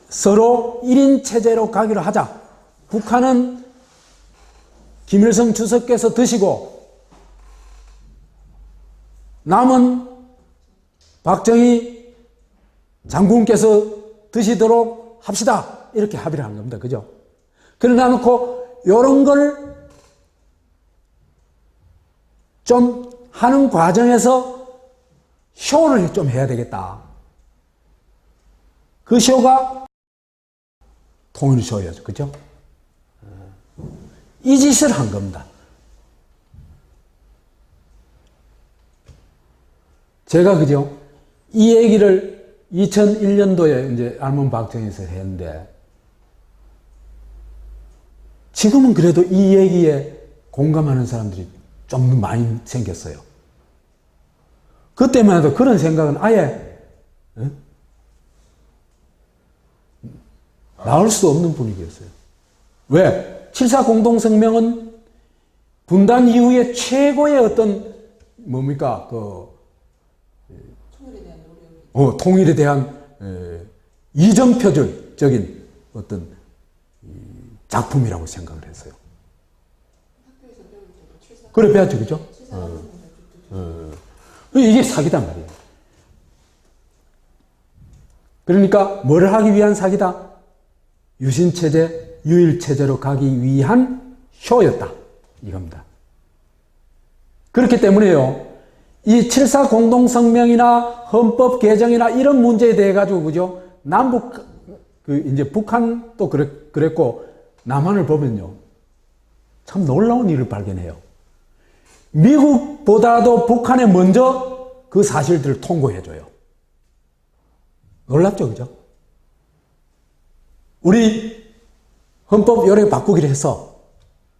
서로 1인 체제로 가기로 하자. 북한은 김일성 주석께서 드시고 남은 박정희 장군께서 드시도록 합시다. 이렇게 합의를 하는 겁니다. 그죠? 그러나 놓고 요런 걸 좀 하는 과정에서 쇼를 좀 해야 되겠다. 그 쇼가 통일쇼였죠. 그죠? 이 짓을 한 겁니다. 제가 그죠? 이 얘기를 2001년도에 이제 알몬박정에서 했는데, 지금은 그래도 이 얘기에 공감하는 사람들이 좀 많이 생겼어요. 그때만 해도 그런 생각은 아예 나올 수 없는 분위기였어요. 왜? 7.4 공동성명은 분단 이후에 최고의 어떤 뭡니까? 통일에 대한 이정표적인 어떤 작품이라고 생각을 했어요. 그래 배웠죠, 그죠? 이게 사기단 말이에요. 그러니까 뭘 하기 위한 사기다? 유신체제, 유일체제로 가기 위한 쇼였다. 이겁니다. 그렇기 때문에요. 이 7.4 공동성명이나 헌법 개정이나 이런 문제에 대해 가지고, 그죠? 남북, 이제 북한도 그랬고, 남한을 보면요. 참 놀라운 일을 발견해요. 미국보다도 북한에 먼저 그 사실들을 통보해줘요. 놀랍죠, 그죠? 우리 헌법 요래 바꾸기로 해서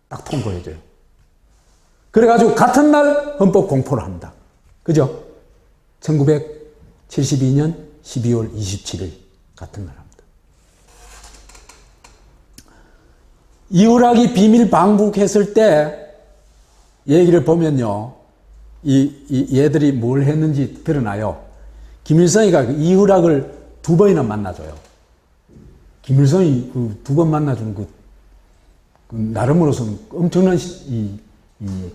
딱 통보해줘요. 그래가지고 같은 날 헌법 공포를 합니다. 그죠? 1972년 12월 27일 같은 날 합니다. 이후락이 비밀 방북했을 때 얘기를 보면요. 얘들이 뭘 했는지 드러나요. 김일성이가 이후락을 2번이나 만나줘요. 김일성이 그 2번 만나준 그 나름으로서는 엄청난 이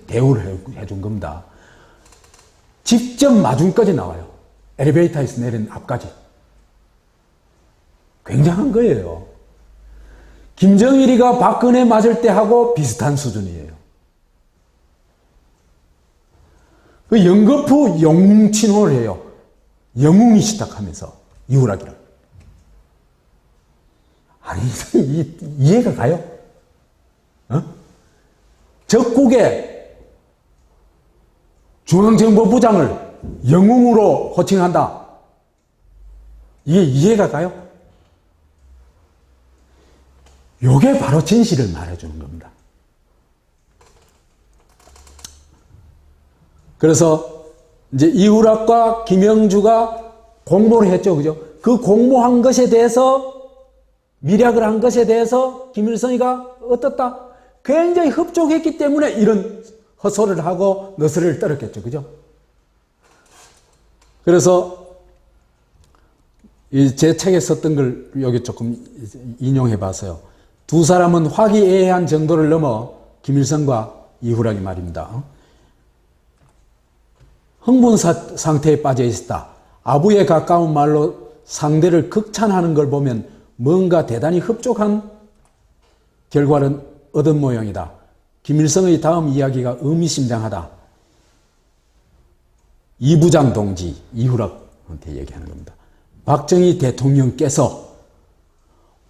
대우를 해준 겁니다. 직접 마중까지 나와요. 엘리베이터에서 내린 앞까지. 굉장한 거예요. 김정일이가 박근혜 맞을 때 하고 비슷한 수준이에요. 그 영거푸 영웅친호를 해요. 영웅이 시작하면서 이후락이라. 아니 이해가 가요? 적국의 중앙정보부장을 영웅으로 호칭한다. 이게 이해가 가요? 요게 바로 진실을 말해주는 겁니다. 그래서 이제 이후락과 김영주가 공모를 했죠. 그죠? 그 공모한 것에 대해서 밀약을 한 것에 대해서 김일성이가 어떻다? 굉장히 흡족했기 때문에 이런 헛소리를 하고 너스레를 떨었겠죠. 그죠? 그래서 제 책에 썼던 걸 여기 조금 인용해 봤어요. 두 사람은 화기애애한 정도를 넘어 김일성과 이후락이 말입니다. 흥분 상태에 빠져 있었다. 아부에 가까운 말로 상대를 극찬하는 걸 보면 뭔가 대단히 흡족한 결과를 얻은 모양이다. 김일성의 다음 이야기가 의미심장하다. 이부장 동지, 이후락한테 얘기하는 겁니다. 박정희 대통령께서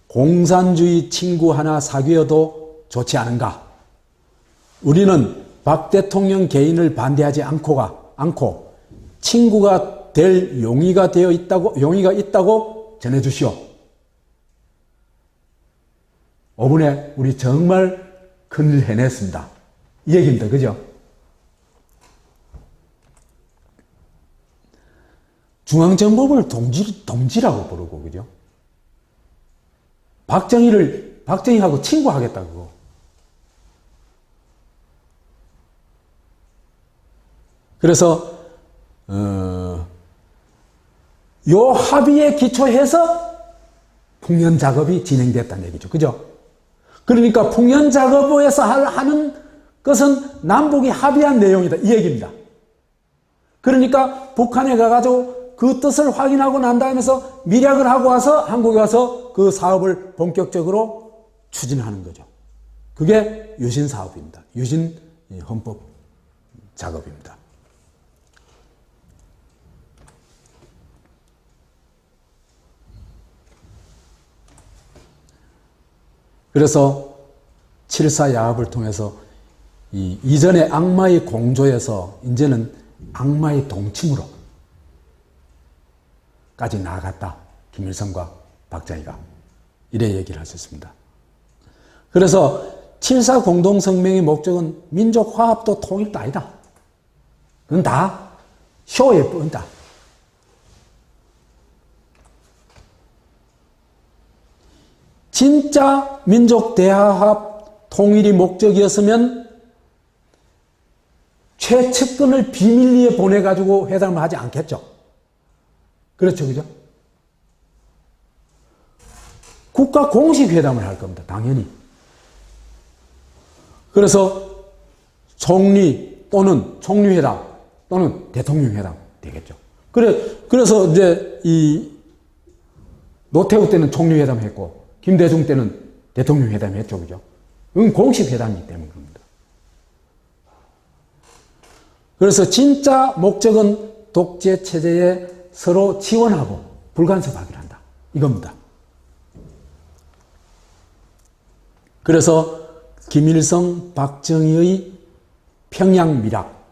공산주의 친구 하나 사귀어도 좋지 않은가? 우리는 박 대통령 개인을 반대하지 않고 친구가 될 용의가 있다고 전해주시오. 5분에 우리 정말 큰일 해냈습니다. 이 얘기입니다. 그죠? 중앙정보부를 동지라고 부르고, 그죠? 박정희하고 친구하겠다고. 그래서, 요 합의에 기초해서 풍년 작업이 진행됐다는 얘기죠. 그죠? 그러니까 풍년 작업에서 하는 것은 남북이 합의한 내용이다. 이 얘기입니다. 그러니까 북한에 가가지고 그 뜻을 확인하고 난 다음에서 밀약을 하고 와서 한국에 와서 그 사업을 본격적으로 추진하는 거죠. 그게 유신 사업입니다. 유신 헌법 작업입니다. 그래서 7.4 야합을 통해서 이전의 악마의 공조에서 이제는 악마의 동침으로 까지 나아갔다. 김일성과 박정희가 이래 얘기를 하셨습니다. 그래서 7.4 공동성명의 목적은 민족 화합도 통일도 아니다. 그건 다 쇼의 뿐이다. 진짜 민족 대화합 통일이 목적이었으면 최측근을 비밀리에 보내가지고 회담을 하지 않겠죠. 그렇죠, 그죠? 국가 공식 회담을 할 겁니다, 당연히. 그래서 총리 또는 총리회담 또는 대통령회담 되겠죠. 그래서 이제 노태우 때는 총리회담 했고, 김대중 때는 대통령회담 했죠, 그죠? 그건 공식 회담이기 때문에 그럽니다. 그래서 진짜 목적은 독재 체제에 서로 지원하고 불간섭하기를 한다. 이겁니다. 그래서 김일성, 박정희의 평양 밀약,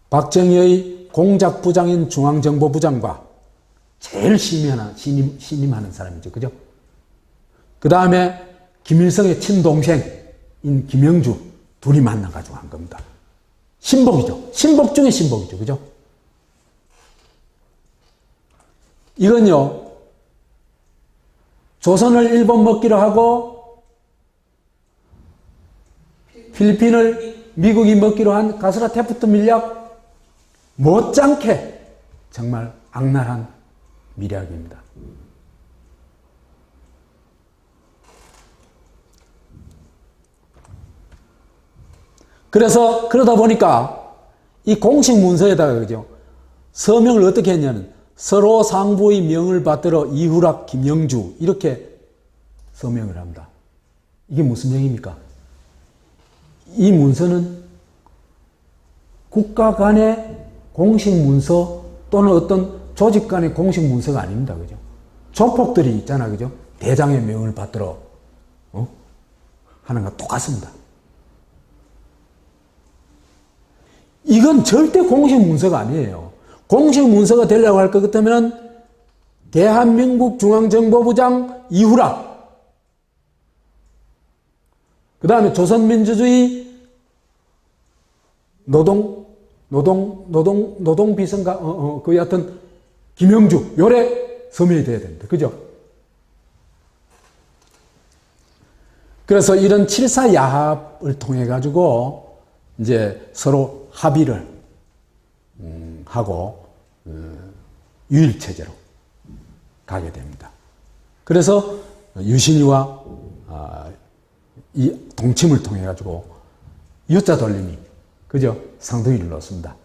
박정희의 공작부장인 중앙정보부장과 제일 신임하는 사람이죠. 그죠? 그 다음에 김일성의 친동생인 김영주 둘이 만나가지고 한 겁니다. 신복이죠. 신복 중에 신복이죠. 그죠? 이건요, 조선을 일본 먹기로 하고 필리핀을 미국이 먹기로 한 가스라 테프트 밀약 못지않게 정말 악랄한 밀약입니다. 그래서 그러다 보니까 이 공식 문서에다가 그죠, 서명을 어떻게 했냐면 서로 상부의 명을 받들어 이후락 김영주 이렇게 서명을 합니다. 이게 무슨 명입니까? 이 문서는 국가 간의 공식 문서 또는 어떤 조직 간의 공식 문서가 아닙니다. 그죠? 조폭들이 있잖아. 그죠? 대장의 명을 받들어 하는 거 똑같습니다. 이건 절대 공식 문서가 아니에요. 공식 문서가 되려고 할 것 같으면 대한민국 중앙정보부장 이후락, 그 다음에 조선민주주의 노동비서인가? 그 여하튼 김영주 요래 서명이 돼야 됩니다. 그죠? 그래서 이런 7.4 야합을 통해 가지고 이제 서로 합의를 하고 유일체제로 가게 됩니다. 그래서 유신이와 이 동침을 통해 가지고 유자 돌림이 그죠? 상등이를 놓습니다.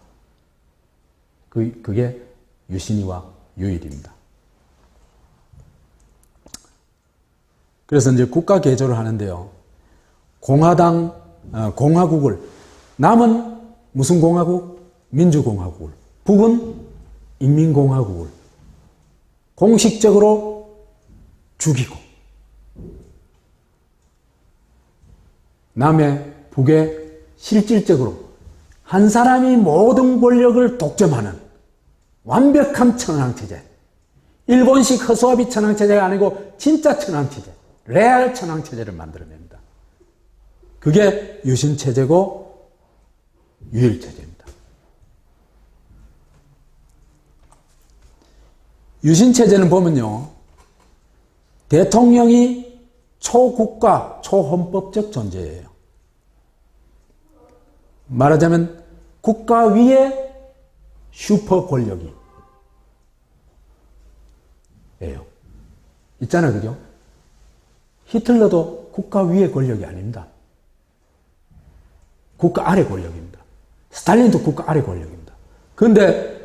그게 유신이와 유일입니다. 그래서 이제 국가 개조를 하는데요. 공화국을, 남은 무슨 공화국? 민주공화국을, 북은 인민공화국을 공식적으로 죽이고, 남의 북에 실질적으로 한 사람이 모든 권력을 독점하는 완벽한 천황체제, 일본식 허수아비 천황체제가 아니고 진짜 천황체제, 레알 천황체제를 만들어냅니다. 그게 유신체제고 유일체제입니다. 유신체제는 보면요, 대통령이 초국가, 초헌법적 존재예요. 말하자면 국가 위에 슈퍼 권력이 예요. 있잖아요. 그죠? 히틀러도 국가 위의 권력이 아닙니다. 국가 아래 권력입니다. 스탈린도 국가 아래 권력입니다. 그런데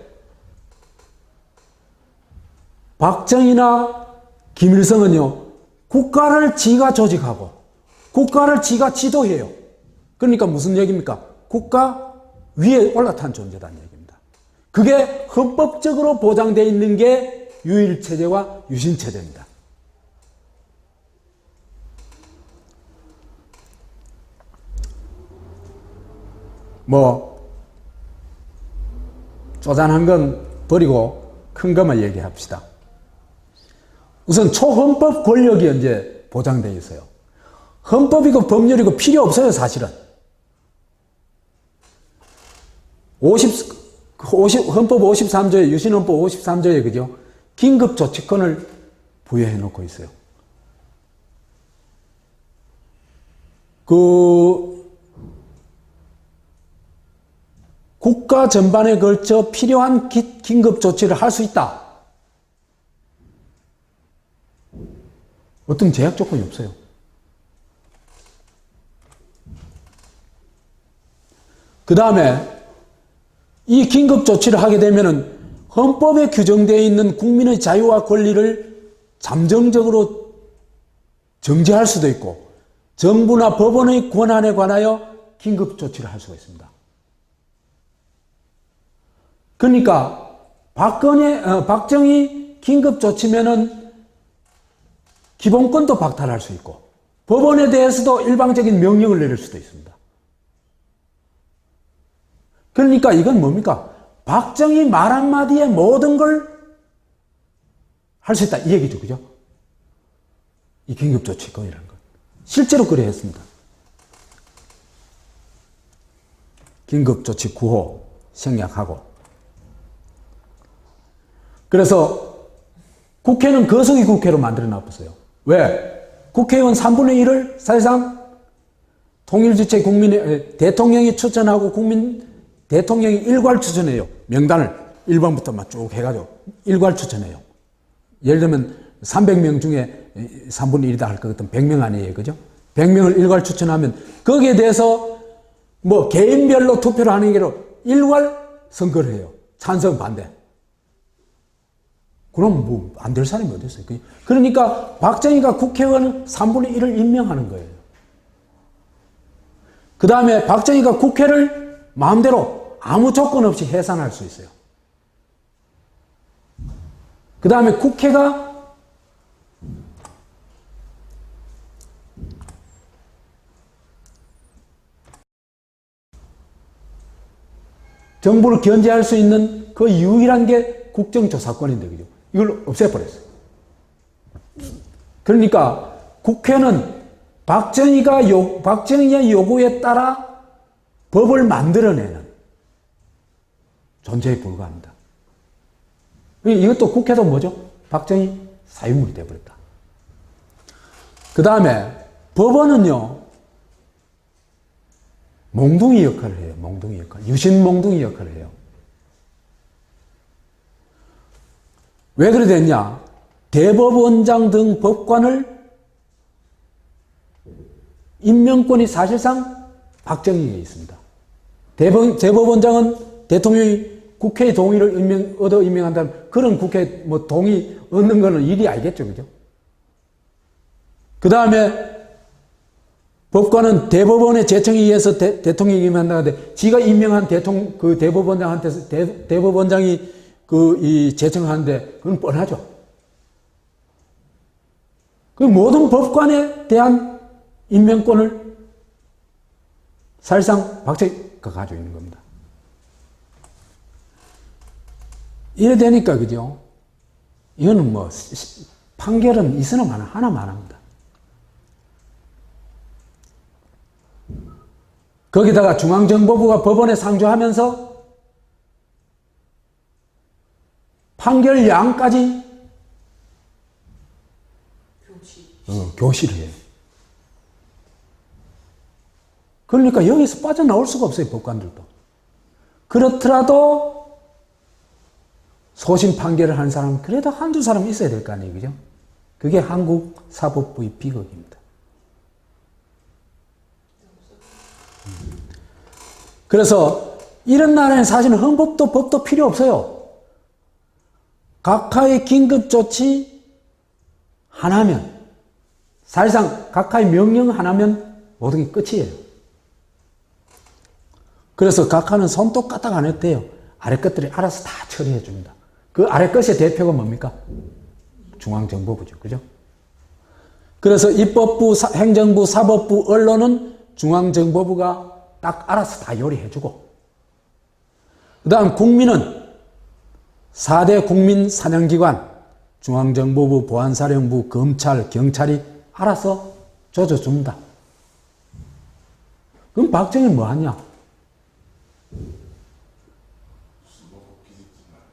박정희나 김일성은요, 국가를 지가 조직하고 국가를 지가 지도해요. 그러니까 무슨 얘기입니까? 국가 위에 올라탄 존재다는 얘기입니다. 그게 헌법적으로 보장되어 있는 게 유일체제와 유신체제입니다. 쪼잔한 건 버리고 큰 것만 얘기합시다. 우선 초헌법 권력이 이제 보장되어 있어요. 헌법이고 법률이고 필요 없어요, 사실은. 헌법 53조에, 유신헌법 53조에, 그죠? 긴급조치권을 부여해 놓고 있어요. 국가 전반에 걸쳐 필요한 긴급조치를 할 수 있다. 어떤 제약 조건이 없어요. 그 다음에 이 긴급조치를 하게 되면은 헌법에 규정되어 있는 국민의 자유와 권리를 잠정적으로 정지할 수도 있고 정부나 법원의 권한에 관하여 긴급조치를 할 수가 있습니다. 그러니까 박정희 긴급조치면은 기본권도 박탈할 수 있고 법원에 대해서도 일방적인 명령을 내릴 수도 있습니다. 그러니까 이건 뭡니까? 박정희 말 한마디에 모든 걸 할 수 있다 이 얘기죠. 그죠? 이 긴급조치권이라는 것. 실제로 그래 했습니다. 긴급조치 구호 생략하고. 그래서 국회는 거석이 국회로 만들어 놨어요. 왜? 국회의원 3분의 1을 사실상 통일주체 대통령이 추천하고 대통령이 일괄 추천해요. 명단을 1번부터 막 쭉 해가지고 일괄 추천해요. 예를 들면 300명 중에 3분의 1이다 할 것 같으면 100명 아니에요. 그죠? 100명을 일괄 추천하면 거기에 대해서 개인별로 투표를 하는 게로 일괄 선거를 해요. 찬성, 반대. 그럼 안 될 사람이 어디 있어요? 그러니까 박정희가 국회의원 3분의 1을 임명하는 거예요. 그 다음에 박정희가 국회를 마음대로 아무 조건 없이 해산할 수 있어요. 그 다음에 국회가 정부를 견제할 수 있는 그 유일한 게 국정조사권인데, 그죠? 이걸 없애버렸어요. 그러니까 국회는 박정희의 요구에 따라 법을 만들어내는 존재에 불과합니다. 이것도 국회도 뭐죠? 박정희 사유물이 되어버렸다. 그 다음에 법원은요, 몽둥이 역할을 해요. 몽둥이 역할. 유신 몽둥이 역할을 해요. 왜 그래 됐냐? 대법원장 등 법관을 임명권이 사실상 박정희에 있습니다. 대법원장은 대통령이 국회의 동의를 얻어 임명한다면 그런 국회 동의 얻는 거는 일이 아니겠죠. 그죠? 그 다음에 법관은 대법원의 제청에 의해서 대통령이 임명한다는데 지가 임명한 대법원장한테서 대법원장이 이 제청하는데 그건 뻔하죠. 그 모든 법관에 대한 임명권을 사실상 박정희가 가지고 있는 겁니다. 이래 되니까, 그죠? 이거는 판결은 있으나 마나 하나만 합니다. 거기다가 중앙정보부가 법원에 상조하면서 판결량까지 교시를 해요. 그러니까 여기서 빠져나올 수가 없어요, 법관들도. 그렇더라도 소심 판결을 하는 사람은 그래도 한두 사람 있어야 될 거 아니에요, 그죠? 그게 한국 사법부의 비극입니다. 그래서 이런 나라에는 사실은 헌법도 법도 필요 없어요. 각하의 긴급조치 하나면, 사실상 각하의 명령 하나면 모든 게 끝이에요. 그래서 각하는 손도 까딱 안 해도 돼요. 아래 것들이 알아서 다 처리해 줍니다. 그 아래 것의 대표가 뭡니까? 중앙정보부죠. 그죠? 그래서 입법부, 행정부, 사법부, 언론은 중앙정보부가 딱 알아서 다 요리해 주고, 그 다음 국민은 4대 국민 사냥기관, 중앙정보부, 보안사령부, 검찰, 경찰이 알아서 조져줍니다. 그럼 박정희는 뭐 하냐?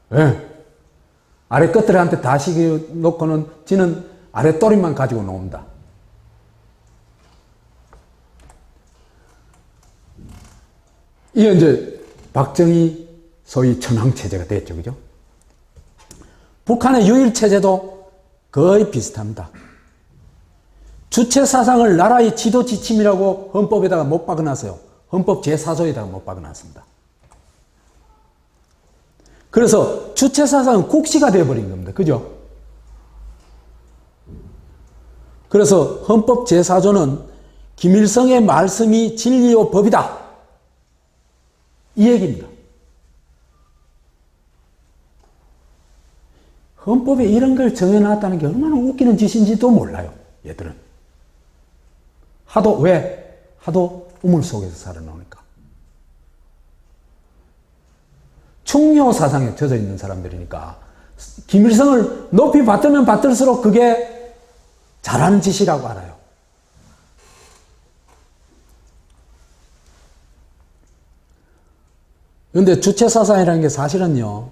네. 아래 것들한테 다 시켜놓고는 지는 아래 또리만 가지고 나옵니다. 이게 이제 박정희 소위 천황체제가 됐죠. 그죠? 북한의 유일체제도 거의 비슷합니다. 주체사상을 나라의 지도 지침이라고 헌법에다가 못 박아놨어요. 헌법 제4조에다가 못 박아놨습니다. 그래서 주체사상은 국시가 되어버린 겁니다. 그죠? 그래서 헌법 제4조는 김일성의 말씀이 진리요 법이다. 이 얘기입니다. 헌법에 이런 걸 정해놨다는 게 얼마나 웃기는 짓인지도 몰라요. 얘들은. 하도 우물 속에서 살아나오니까. 충효 사상에 젖어 있는 사람들이니까 김일성을 높이 받들면 받들수록 그게 잘하는 짓이라고 알아요. 그런데 주체사상이라는 게 사실은요,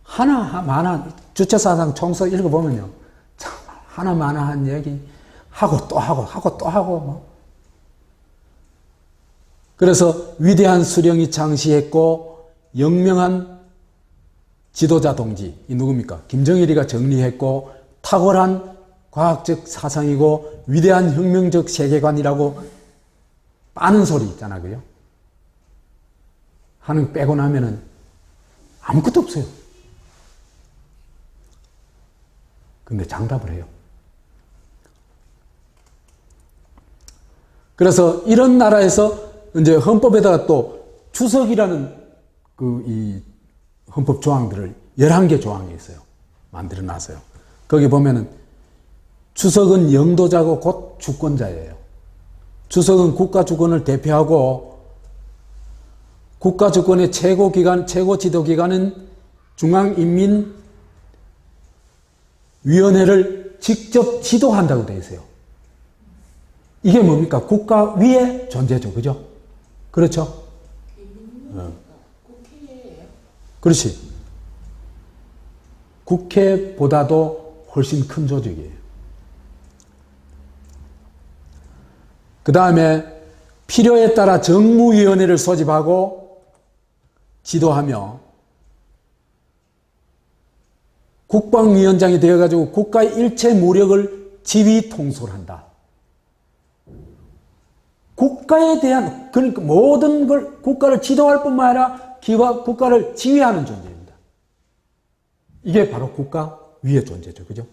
하나마나 주체사상 총서 읽어보면요, 참 하나마나한 얘기 하고 또 하고 뭐. 그래서 위대한 수령이 창시했고 영명한 지도자 동지, 이 누굽니까? 김정일이가 정리했고 탁월한 과학적 사상이고 위대한 혁명적 세계관이라고 빠는 소리 있잖아, 그죠? 하는 거 빼고 나면은 아무것도 없어요. 근데 장답을 해요. 그래서 이런 나라에서 이제 헌법에다가 또 주석이라는 이 헌법 조항들을 11개 조항이 있어요. 만들어 놨어요. 거기 보면은 주석은 영도자고 곧 주권자예요. 주석은 국가 주권을 대표하고 국가 주권의 최고 기관, 최고 지도 기관은 중앙인민위원회를 직접 지도한다고 되어 있어요. 이게 뭡니까? 국가 위의 존재죠. 그죠? 그렇죠? 국회예요? 그렇지. 국회보다도 훨씬 큰 조직이에요. 그 다음에 필요에 따라 정무위원회를 소집하고 지도하며 국방위원장이 되어가지고 국가의 일체 무력을 지휘 통솔한다. 국가에 대한, 그러니까 모든 걸 국가를 지도할 뿐만 아니라 국가를 지휘하는 존재입니다. 이게 바로 국가 위의 존재죠. 그죠?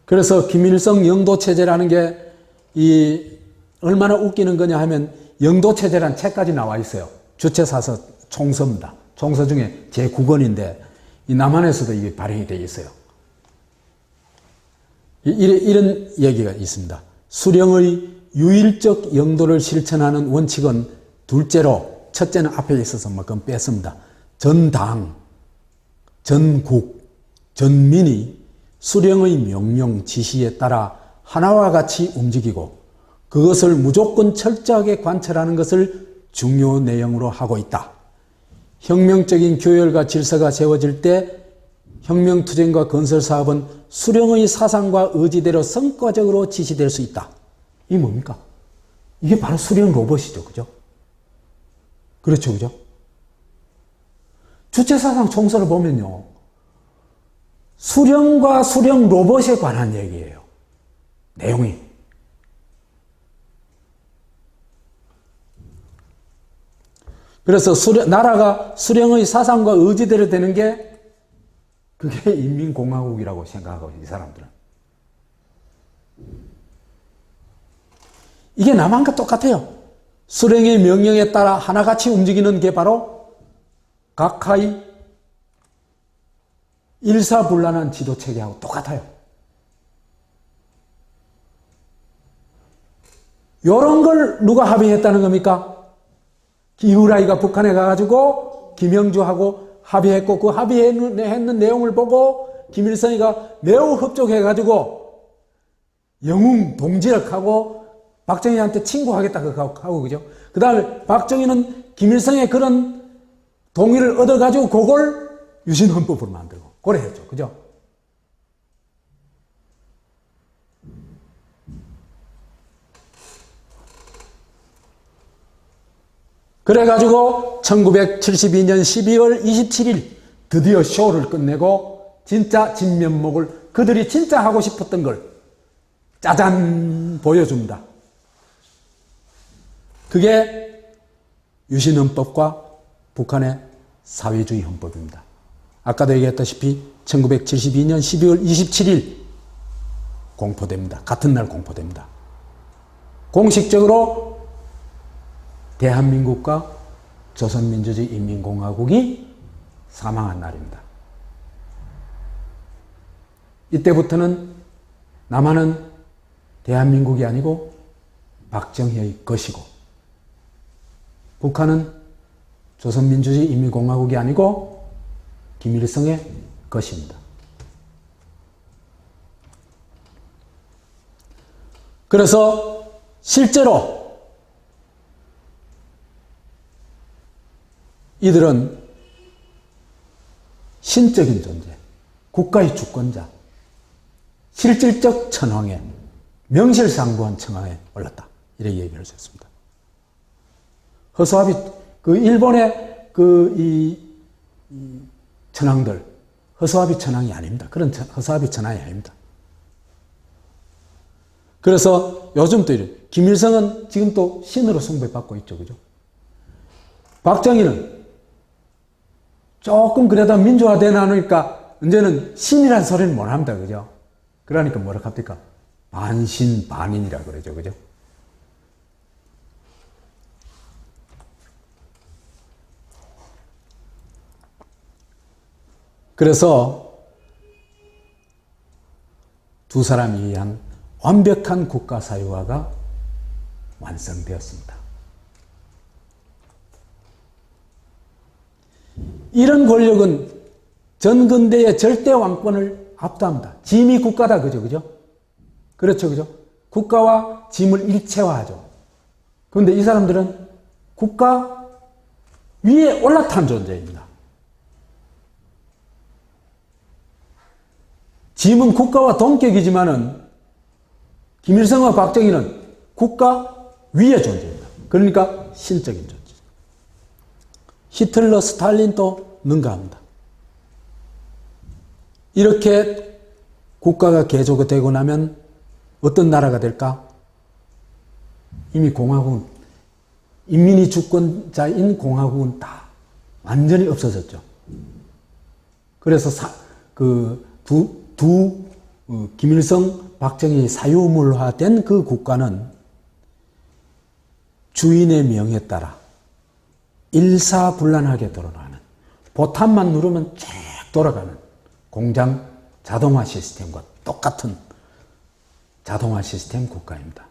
그래서 김일성 영도체제라는 게 얼마나 웃기는 거냐 하면 영도체제라는 책까지 나와 있어요. 주체사서 총서입니다. 총서 중에 제9권인데 이 남한에서도 이게 발행이 되어 있어요. 이런 얘기가 있습니다. 수령의 유일적 영도를 실천하는 원칙은 둘째로, 첫째는 앞에 있어서 그건 뺐습니다. 전당, 전국, 전민이 수령의 명령, 지시에 따라 하나와 같이 움직이고 그것을 무조건 철저하게 관철하는 것을 중요 내용으로 하고 있다. 혁명적인 교열과 질서가 세워질 때 혁명투쟁과 건설사업은 수령의 사상과 의지대로 성과적으로 지시될 수 있다. 이게 뭡니까? 이게 바로 수령 로봇이죠. 그죠? 그렇죠. 그죠? 주체사상 총서를 보면요. 수령과 수령 로봇에 관한 얘기예요. 내용이. 그래서 나라가 수령의 사상과 의지대로 되는 게 그게 인민공화국이라고 생각하고 이 사람들은. 이게 남한과 똑같아요. 수령의 명령에 따라 하나같이 움직이는 게 바로 각하의 일사불란한 지도체계하고 똑같아요. 이런 걸 누가 합의했다는 겁니까? 기후라이가 북한에 가가지고 김영주하고 합의했고 그 합의했는 내용을 보고 김일성이가 매우 흡족해가지고 영웅 동지력하고 박정희한테 친구하겠다 하고 그죠? 그 다음에 박정희는 김일성의 그런 동의를 얻어가지고 그걸 유신헌법으로 만들고 그래 했죠. 그죠? 그래가지고 1972년 12월 27일 드디어 쇼를 끝내고 진짜 진면목을 그들이 진짜 하고 싶었던 걸 짜잔 보여줍니다. 그게 유신헌법과 북한의 사회주의 헌법입니다. 아까도 얘기했다시피 1972년 12월 27일 공포됩니다. 같은 날 공포됩니다. 공식적으로 대한민국과 조선민주주의 인민공화국이 사망한 날입니다. 이때부터는 남한은 대한민국이 아니고 박정희의 것이고 북한은 조선민주주의 인민공화국이 아니고 김일성의 것입니다. 그래서 실제로 이들은 신적인 존재, 국가의 주권자, 실질적 천황에 명실상부한 천황에 올랐다. 이렇게 얘기할 수 있습니다. 허수아비, 일본의 이 천황들, 허수아비 천황이 아닙니다. 그런 허수아비 천황이 아닙니다. 그래서 요즘 또 이래. 김일성은 지금 또 신으로 숭배받고 있죠. 그죠? 박정희는 조금 그래도 민주화되나니까 이제는 신이란 소리는 못 합니다. 그죠? 그러니까 뭐라 합니까? 반신, 반인이라 그러죠. 그죠? 그래서 두 사람이 위한 완벽한 국가 사유화가 완성되었습니다. 이런 권력은 전근대의 절대 왕권을 압도합니다. 짐이 국가다. 그죠? 그죠? 그렇죠. 그죠? 국가와 짐을 일체화하죠. 그런데 이 사람들은 국가 위에 올라탄 존재입니다. 짐은 국가와 동격이지만은 김일성과 박정희는 국가 위의 존재입니다. 그러니까 신적인 존재. 히틀러, 스탈린도 능가합니다. 이렇게 국가가 개조되고 나면 어떤 나라가 될까? 이미 공화국은, 인민이 주권자인 공화국은 다 완전히 없어졌죠. 그래서 김일성, 박정희 사유물화된 그 국가는 주인의 명에 따라 일사불란하게 돌아가는, 보탄만 누르면 쫙 돌아가는 공장 자동화 시스템과 똑같은 자동화 시스템 국가입니다.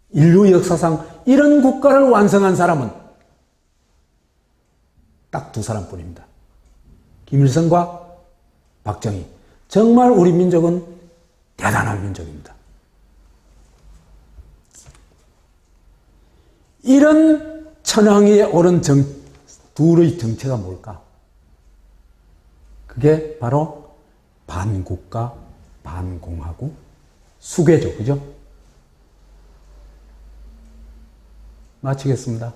인류 역사상 이런 국가를 완성한 사람은 딱 두 사람뿐입니다. 김일성과 박정희. 정말 우리 민족은 대단한 민족입니다. 이런 천황위에 오른 둘의 정체가 뭘까? 그게 바로 반국가, 반공화국, 수괴죠. 그죠? 마치겠습니다.